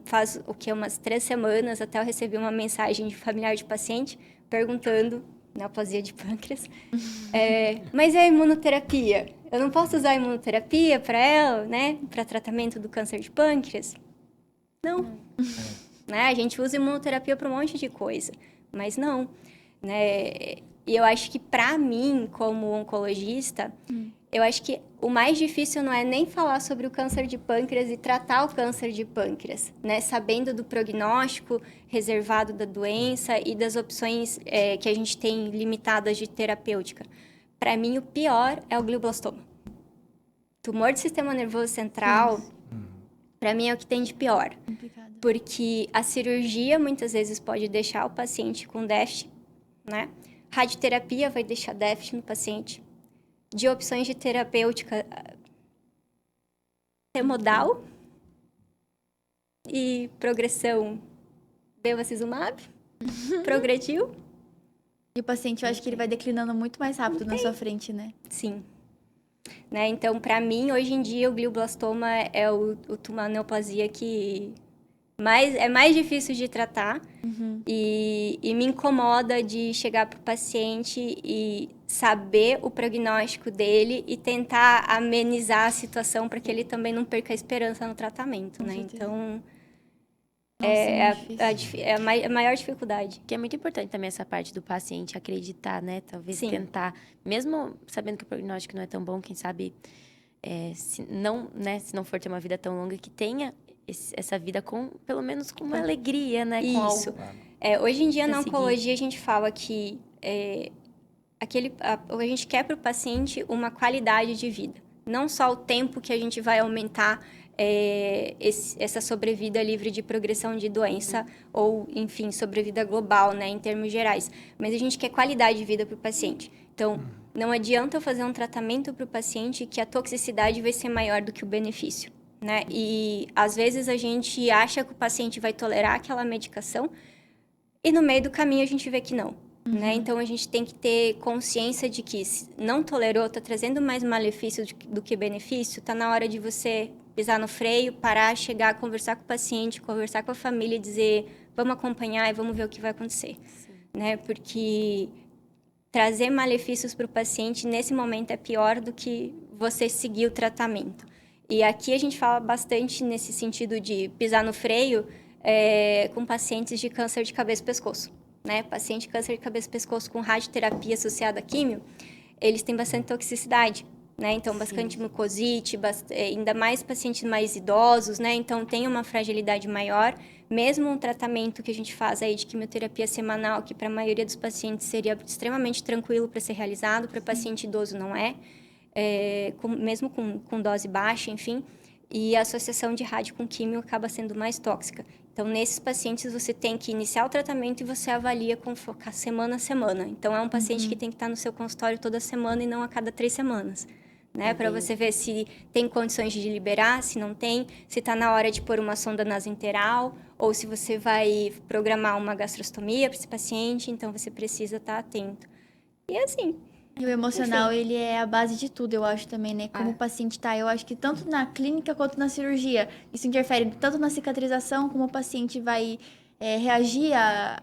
faz umas 3 semanas, até eu recebi uma mensagem de familiar de paciente perguntando, neoplasia de pâncreas, mas e a imunoterapia? Eu não posso usar a imunoterapia para ela, né? Para tratamento do câncer de pâncreas? Não. Né? A gente usa imunoterapia para um monte de coisa, mas não. Né? E eu acho que, para mim, como oncologista, eu acho que o mais difícil não é nem falar sobre o câncer de pâncreas e tratar o câncer de pâncreas, né? Sabendo do prognóstico reservado da doença e das opções que a gente tem limitadas de terapêutica. Para mim, o pior é o glioblastoma. Tumor do sistema nervoso central, para mim, é o que tem de pior. Complicado. Porque a cirurgia, muitas vezes, pode deixar o paciente com déficit, né? Radioterapia vai deixar déficit no paciente. De opções de terapêutica, remodal e progressão, bevacizumab, progrediu. E o paciente, eu acho que ele vai declinando muito mais rápido na sua frente, né? Sim. Né? Então, para mim, hoje em dia, o glioblastoma é uma neoplasia que é mais difícil de tratar e me incomoda de chegar para o paciente e saber o prognóstico dele e tentar amenizar a situação para que ele também não perca a esperança no tratamento, né? Então, Nossa, é a maior dificuldade. Que é muito importante também essa parte do paciente acreditar, né? Talvez Sim. tentar, mesmo sabendo que o prognóstico não é tão bom, quem sabe, se não for ter uma vida tão longa, que tenha essa vida pelo menos com uma alegria, né? Com Isso. algo Hoje em dia, na seguir. oncologia, a gente fala que a gente quer para o paciente uma qualidade de vida. Não só o tempo que a gente vai aumentar essa sobrevida livre de progressão de doença ou, enfim, sobrevida global, né, em termos gerais. Mas a gente quer qualidade de vida para o paciente. Então, não adianta eu fazer um tratamento para o paciente que a toxicidade vai ser maior do que o benefício, né? E, às vezes, a gente acha que o paciente vai tolerar aquela medicação e, no meio do caminho, a gente vê que não. Né? Então, a gente tem que ter consciência de que se não tolerou, está trazendo mais malefício do que benefício, está na hora de você pisar no freio, parar, chegar, conversar com o paciente, conversar com a família e dizer, vamos acompanhar e vamos ver o que vai acontecer. Né? Porque trazer malefícios para o paciente nesse momento é pior do que você seguir o tratamento. E aqui a gente fala bastante nesse sentido de pisar no freio com pacientes de câncer de cabeça e pescoço. Né? Paciente de câncer de cabeça e pescoço com radioterapia associada a químio, eles têm bastante toxicidade. Né? Então, bastante mucosite, ainda mais pacientes mais idosos, né? Então, tem uma fragilidade maior. Mesmo um tratamento que a gente faz aí de quimioterapia semanal, que para a maioria dos pacientes seria extremamente tranquilo para ser realizado, para paciente idoso não mesmo com dose baixa, enfim. E a associação de rádio com químio acaba sendo mais tóxica. Então, nesses pacientes, você tem que iniciar o tratamento e você avalia com focar semana a semana. Então, é um paciente que tem que estar no seu consultório toda semana e não a cada 3 semanas. Né? Para você ver se tem condições de liberar, se não tem, se está na hora de pôr uma sonda nasointeral, ou se você vai programar uma gastrostomia para esse paciente, então você precisa estar atento. E assim... E o emocional, ele é a base de tudo, eu acho também, né? Como o paciente tá, eu acho que tanto na clínica quanto na cirurgia, isso interfere tanto na cicatrização, como o paciente vai reagir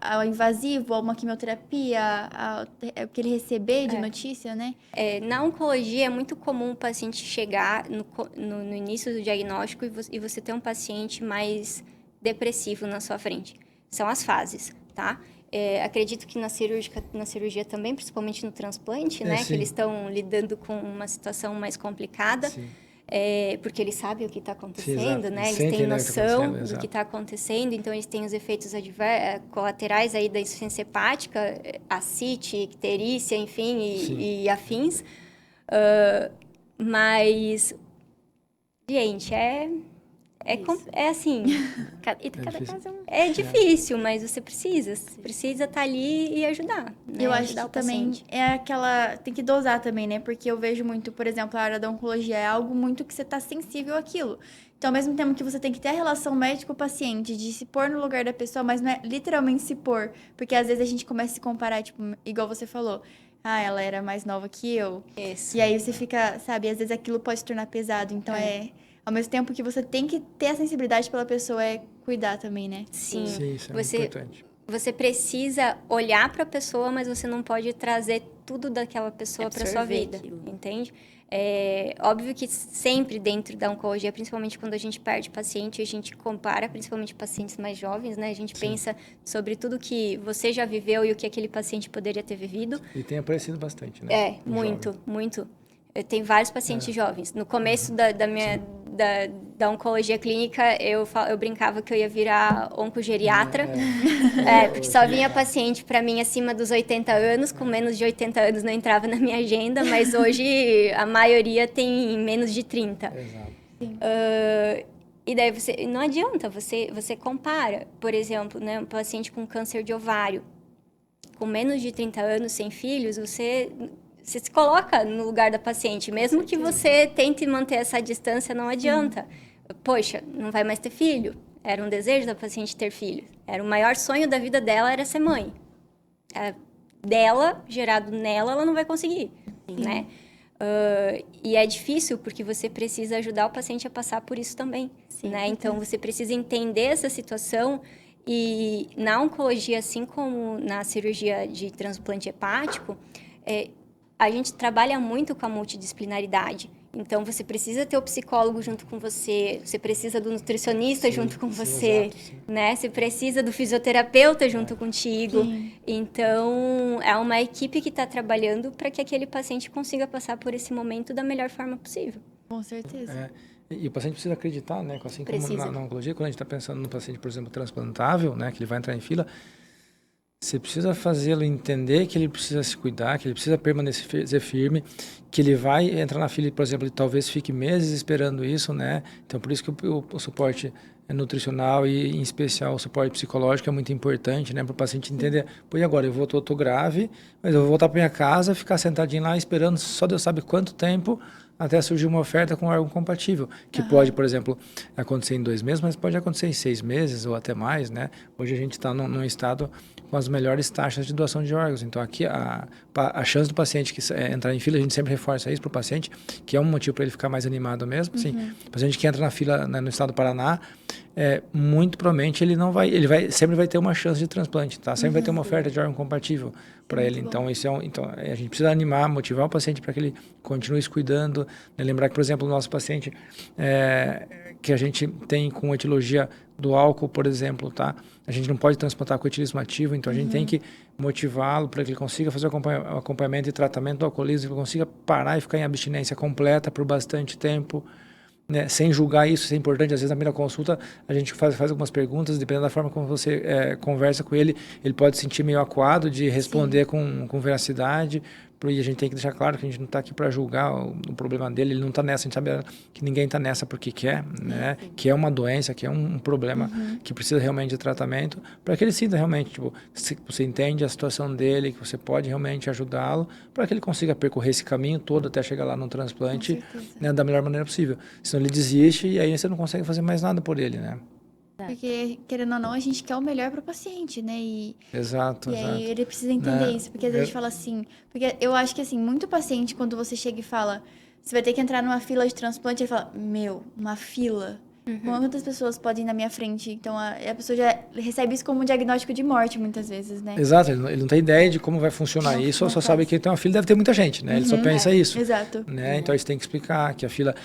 ao invasivo, a uma quimioterapia, ao que ele receber de notícia, né? Na oncologia, é muito comum o paciente chegar no início do diagnóstico e você ter um paciente mais depressivo na sua frente. São as fases, tá? Acredito que na cirurgia também, principalmente no transplante, né? Sim. Que eles estão lidando com uma situação mais complicada. Sim. Porque eles sabem o que está acontecendo, Sim, né? Eles sentem, têm né, noção o que tá acontecendo, do que exato. está acontecendo, então eles têm os efeitos colaterais aí da insuficiência hepática, ascite, icterícia, enfim, e afins. Mas, gente, assim... E cada difícil. caso é um... É difícil, mas você precisa estar ali e ajudar, né? Eu acho Ajudar que o também paciente. tem que dosar também, né? Porque eu vejo muito, por exemplo, a área da oncologia é algo muito que você tá sensível àquilo. Então, ao mesmo tempo que você tem que ter a relação médico-paciente, de se pôr no lugar da pessoa, mas não é literalmente se pôr. Porque às vezes a gente começa a se comparar, tipo, igual você falou. Ah, ela era mais nova que eu. Isso. E aí você fica, sabe, às vezes aquilo pode se tornar pesado. Então ao mesmo tempo que você tem que ter a sensibilidade pela pessoa, cuidar também, né? Sim. Sim, isso é muito importante. Você precisa olhar para a pessoa, mas você não pode trazer tudo daquela pessoa para sua Absorver vida, aquilo. entende? Óbvio que sempre dentro da oncologia, principalmente quando a gente perde paciente, a gente compara, principalmente pacientes mais jovens, né? A gente pensa sobre tudo que você já viveu e o que aquele paciente poderia ter vivido. E tem aparecido bastante, né? No Muito, jovem. muito. Eu tenho vários pacientes jovens. No começo da oncologia clínica, eu brincava que eu ia virar oncogeriatra. Porque só vinha paciente para mim acima dos 80 anos, com menos de 80 anos não entrava na minha agenda, mas hoje a maioria tem menos de 30. Exato. E daí não adianta, você compara, por exemplo, né, um paciente com câncer de ovário. com menos de 30 anos, sem filhos, você se coloca no lugar da paciente. Mesmo que você tente manter essa distância, não adianta. Poxa, não vai mais ter filho. Era um desejo da paciente ter filho. Era o maior sonho da vida dela, era ser mãe. Dela, gerado nela, ela não vai conseguir, né? E é difícil porque você precisa ajudar o paciente a passar por isso também, né? Então, você precisa entender essa situação e na oncologia, assim como na cirurgia de transplante hepático, a gente trabalha muito com a multidisciplinaridade. Então, você precisa ter o psicólogo junto com você, você precisa do nutricionista junto com você, exato, sim. né? Você precisa do fisioterapeuta junto contigo. Sim. Então, é uma equipe que está trabalhando para que aquele paciente consiga passar por esse momento da melhor forma possível. Com certeza. E o paciente precisa acreditar, né? Assim como Precisa. na oncologia, quando a gente está pensando no paciente, por exemplo, transplantável, né? Que ele vai entrar em fila, você precisa fazê-lo entender que ele precisa se cuidar, que ele precisa permanecer firme, que ele vai entrar na fila, por exemplo, ele talvez fique meses esperando isso, né? Então, por isso que o suporte nutricional e, em especial, o suporte psicológico é muito importante, né? Para o paciente entender, pô, e agora? Eu tô grave, mas eu vou voltar para minha casa, ficar sentadinho lá esperando só Deus sabe quanto tempo até surgir uma oferta com órgão compatível, que pode, por exemplo, acontecer em 2 meses, mas pode acontecer em 6 meses ou até mais, né? Hoje a gente está num estado com as melhores taxas de doação de órgãos. Então, aqui, a chance do paciente entrar em fila, a gente sempre reforça isso para o paciente, que é um motivo para ele ficar mais animado mesmo. Assim, o paciente que entra na fila, né, no estado do Paraná, muito provavelmente ele sempre vai ter uma chance de transplante, tá? Sempre vai ter uma oferta de órgão compatível para ele. Então, a gente precisa animar, motivar o paciente para que ele continue se cuidando, né? Lembrar que, por exemplo, o nosso paciente que a gente tem com etiologia do álcool, por exemplo, tá? A gente não pode transplantar com etilismo ativo, então a gente tem que motivá-lo para que ele consiga fazer o acompanhamento e tratamento do alcoolismo, que ele consiga parar e ficar em abstinência completa por bastante tempo, né? Sem julgar isso, isso é importante. Às vezes, na primeira consulta, a gente faz algumas perguntas, dependendo da forma como você conversa com ele, ele pode se sentir meio acuado de responder com veracidade, e a gente tem que deixar claro que a gente não está aqui para julgar o problema dele, ele não está nessa, a gente sabe que ninguém está nessa porque quer, né? Que é uma doença, que é um problema que precisa realmente de tratamento, para que ele sinta realmente, tipo, você entende a situação dele, que você pode realmente ajudá-lo, para que ele consiga percorrer esse caminho todo até chegar lá no transplante, né, da melhor maneira possível. Senão ele desiste e aí você não consegue fazer mais nada por ele, né? Porque, querendo ou não, a gente quer o melhor pro paciente, né? Exato. Aí ele precisa entender isso. Porque às vezes a gente fala assim... Porque eu acho que, assim, muito paciente, quando você chega e fala... Você vai ter que entrar numa fila de transplante, ele fala... Uma fila? Quantas pessoas podem ir na minha frente? Então, a pessoa já recebe isso como um diagnóstico de morte, muitas vezes, né? Exato. Ele não tem ideia de como vai funcionar isso, só sabe que ele tem uma fila, deve ter muita gente, né? Ele só pensa isso. Exato. Né? Então, a gente tem que explicar que a fila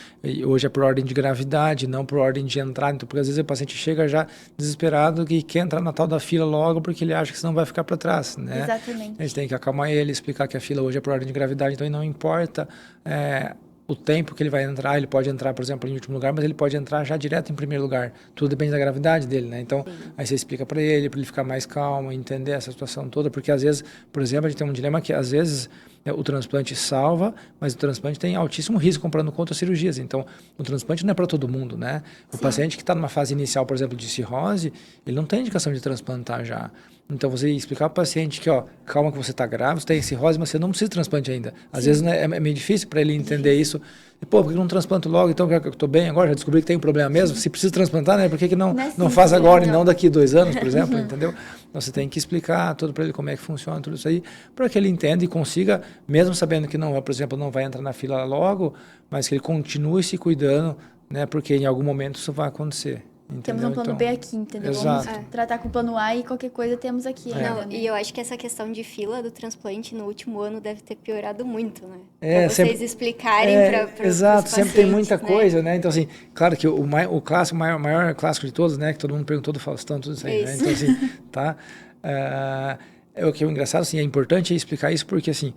hoje é por ordem de gravidade, não por ordem de entrada. Então, porque às vezes o paciente chega já desesperado e quer entrar na tal da fila logo porque ele acha que senão vai ficar para trás, né? Exatamente. A gente tem que acalmar ele, explicar que a fila hoje é por ordem de gravidade, então não importa o tempo que ele vai entrar, ele pode entrar, por exemplo, em último lugar, mas ele pode entrar já direto em primeiro lugar. Tudo depende da gravidade dele, né? Então, aí você explica para ele ficar mais calmo, entender essa situação toda, porque às vezes, por exemplo, a gente tem um dilema que às vezes o transplante salva, mas o transplante tem altíssimo risco comparando com outras cirurgias. Então, o transplante não é para todo mundo, né? O paciente que está numa fase inicial, por exemplo, de cirrose, ele não tem indicação de transplantar já. Então, você explicar para o paciente que, calma que você está grave, você tem cirrose, mas você não precisa de transplante ainda. Às vezes, né, é meio difícil para ele entender isso. E, por que eu não transplanto logo? Então, eu estou bem agora, já descobri que tem um problema mesmo. Se precisa transplantar, né? Por que não faz agora e não daqui 2 anos, por exemplo, entendeu? Então, você tem que explicar tudo para ele como é que funciona tudo isso aí, para que ele entenda e consiga, mesmo sabendo que não, por exemplo, não vai entrar na fila logo, mas que ele continue se cuidando, né? Porque em algum momento isso vai acontecer. Entendeu? Temos um plano B aqui, entendeu? Exato. Vamos tratar com o plano A e qualquer coisa temos aqui. Não, e eu acho que essa questão de fila do transplante no último ano deve ter piorado muito, né? Pra vocês explicarem para exato, sempre tem muita né? coisa, né? Então, assim, claro que o maior clássico de todos, né? Que todo mundo perguntou do Faustão, tudo isso aí, né? Então, assim, tá? O que é engraçado, assim, é importante explicar isso porque, assim,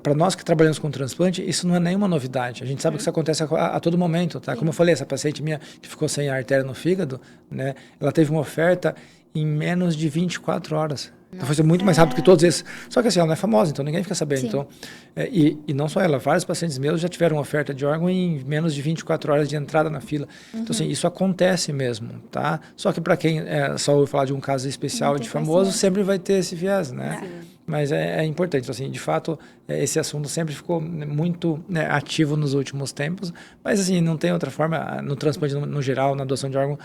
para nós que trabalhamos com transplante, isso não é nenhuma novidade. A gente sabe que isso acontece a todo momento, tá? Como eu falei, essa paciente minha que ficou sem artéria no fígado, né? Ela teve uma oferta em menos de 24 horas. Então foi muito mais rápido que todos esses. Só que assim, ela não é famosa, então ninguém fica sabendo. Sim. Então, e não só ela, vários pacientes meus já tiveram oferta de órgão em menos de 24 horas de entrada na fila. Então, assim, isso acontece mesmo, tá? Só que para quem só ouve falar de um caso especial de famoso, sempre vai ter esse viés, né? Mas é importante. Então, assim, de fato, esse assunto sempre ficou muito ativo nos últimos tempos. Mas, assim, não tem outra forma. No transplante, no geral, na doação de órgão,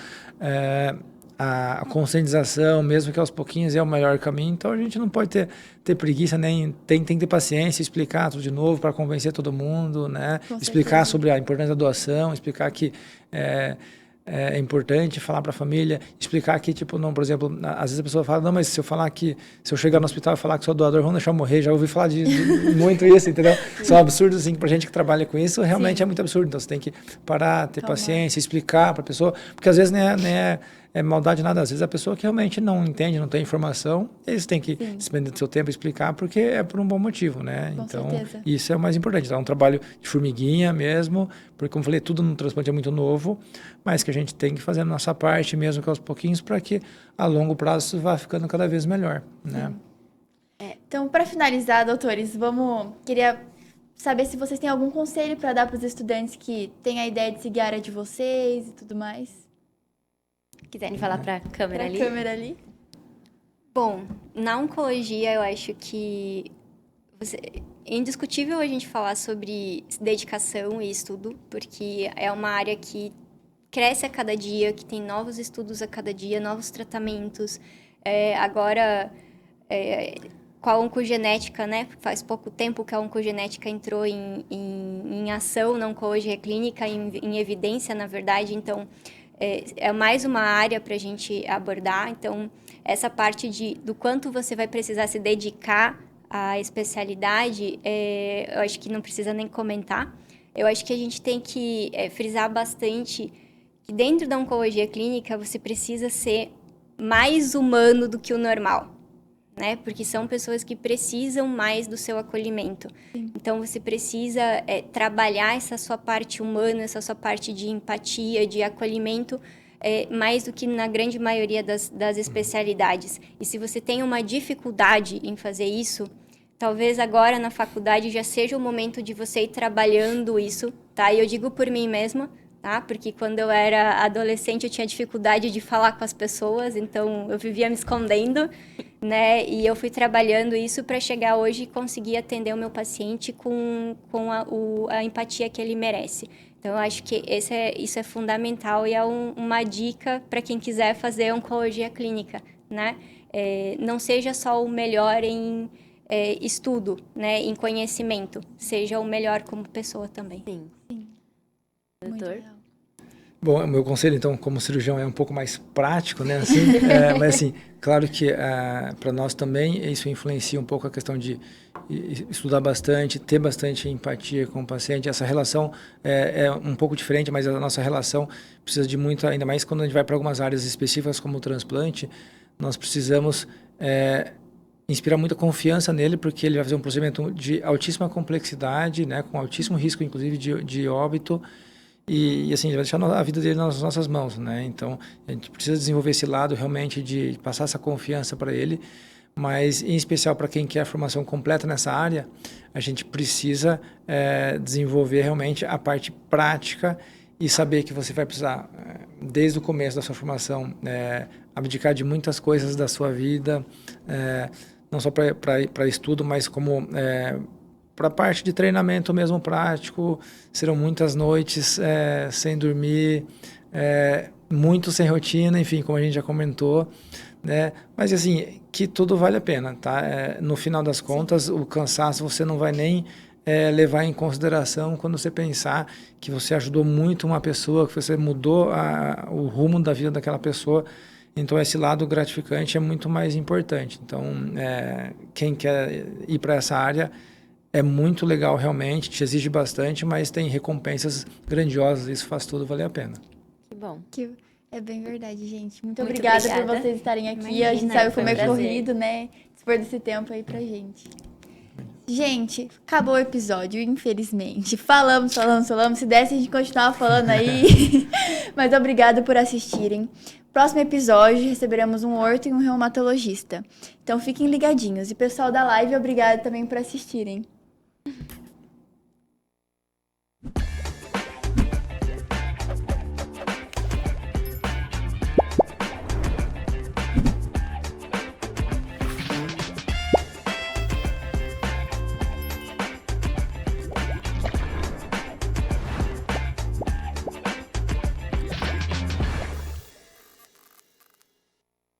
a conscientização, mesmo que aos pouquinhos, é o melhor caminho. Então, a gente não pode ter preguiça, nem tem que ter paciência, explicar tudo de novo para convencer todo mundo, né? Explicar sobre a importância da doação, explicar que é importante falar para a família, explicar que, tipo, não, por exemplo, às vezes a pessoa fala, não, mas se eu chegar no hospital e falar que sou doador, vão deixar eu morrer. Já ouvi falar de muito isso, entendeu? São absurdos, assim, pra gente que trabalha com isso, realmente é muito absurdo. Então, você tem que parar, ter paciência, explicar para a pessoa, porque às vezes não é maldade nada, às vezes a pessoa que realmente não entende, não tem informação, eles têm que despender do seu tempo e explicar, porque é por um bom motivo, né? Com então, certeza. isso é o mais importante. Então, é um trabalho de formiguinha mesmo, porque, como eu falei, tudo no transplante é muito novo, mas que a gente tem que fazer a nossa parte, mesmo que aos pouquinhos, para que a longo prazo isso vá ficando cada vez melhor, né? Então, para finalizar, doutores, queria saber se vocês têm algum conselho para dar para os estudantes que têm a ideia de seguir a área de vocês e tudo mais. Quiserem falar para a câmera ali? Câmera ali. Bom, na oncologia eu acho que é indiscutível a gente falar sobre dedicação e estudo, porque é uma área que cresce a cada dia, que tem novos estudos a cada dia, novos tratamentos. Agora, com a oncogenética, né? Faz pouco tempo que a oncogenética entrou em ação na oncologia clínica, em evidência, na verdade. Então, é mais uma área para a gente abordar. Então, essa parte do quanto você vai precisar se dedicar à especialidade, eu acho que não precisa nem comentar. Eu acho que a gente tem que frisar bastante que dentro da oncologia clínica você precisa ser mais humano do que o normal, né? Porque são pessoas que precisam mais do seu acolhimento. Sim. Então, você precisa trabalhar essa sua parte humana, essa sua parte de empatia, de acolhimento, mais do que na grande maioria das especialidades. E se você tem uma dificuldade em fazer isso, talvez agora na faculdade já seja o momento de você ir trabalhando isso, tá? E eu digo por mim mesma, tá? Porque quando eu era adolescente eu tinha dificuldde de falar com as pessoas, então eu vivia me escondendo, né? E eu fui trabalhando isso para chegar hoje e conseguir atender o meu paciente com a empatia que ele merece. Então, eu acho que isso é fundamental e é uma dica para quem quiser fazer oncologia clínica, né? Não seja só o melhor em estudo, né? Em conhecimento, seja o melhor como pessoa também. Sim. Doutor? Bom, o meu conselho, então, como cirurgião, é um pouco mais prático, né? Assim, mas, assim, claro que para nós também isso influencia um pouco a questão de estudar bastante, ter bastante empatia com o paciente. Essa relação é um pouco diferente, mas a nossa relação precisa de muito, ainda mais quando a gente vai para algumas áreas específicas como o transplante, nós precisamos inspirar muita confiança nele, porque ele vai fazer um procedimento de altíssima complexidade, né? Com altíssimo risco, inclusive, de óbito. E assim, ele vai deixar a vida dele nas nossas mãos, né? Então, a gente precisa desenvolver esse lado realmente de passar essa confiança para ele, mas em especial para quem quer a formação completa nessa área, a gente precisa desenvolver realmente a parte prática e saber que você vai precisar, desde o começo da sua formação, abdicar de muitas coisas da sua vida, não só para estudo, mas como para a parte de treinamento mesmo prático. Serão muitas noites sem dormir, muito sem rotina, enfim, como a gente já comentou, né? Mas assim, que tudo vale a pena, tá? No final das contas, o cansaço você não vai nem levar em consideração quando você pensar que você ajudou muito uma pessoa, que você mudou o rumo da vida daquela pessoa. Então, esse lado gratificante é muito mais importante. Então, quem quer ir para essa área, é muito legal realmente, te exige bastante, mas tem recompensas grandiosas, isso faz tudo valer a pena. Que bom. É bem verdade, gente. Muito Muito obrigada obrigada por vocês estarem aqui. Imagina, A gente sabe foi como um é prazer. corrido, né? Dispor desse tempo aí pra gente. Gente, acabou o episódio, infelizmente. Falamos. Se desse, a gente continuava falando aí. Mas obrigada por assistirem. Próximo episódio, receberemos um orto e um reumatologista. Então fiquem ligadinhos. E pessoal da live, obrigada também por assistirem.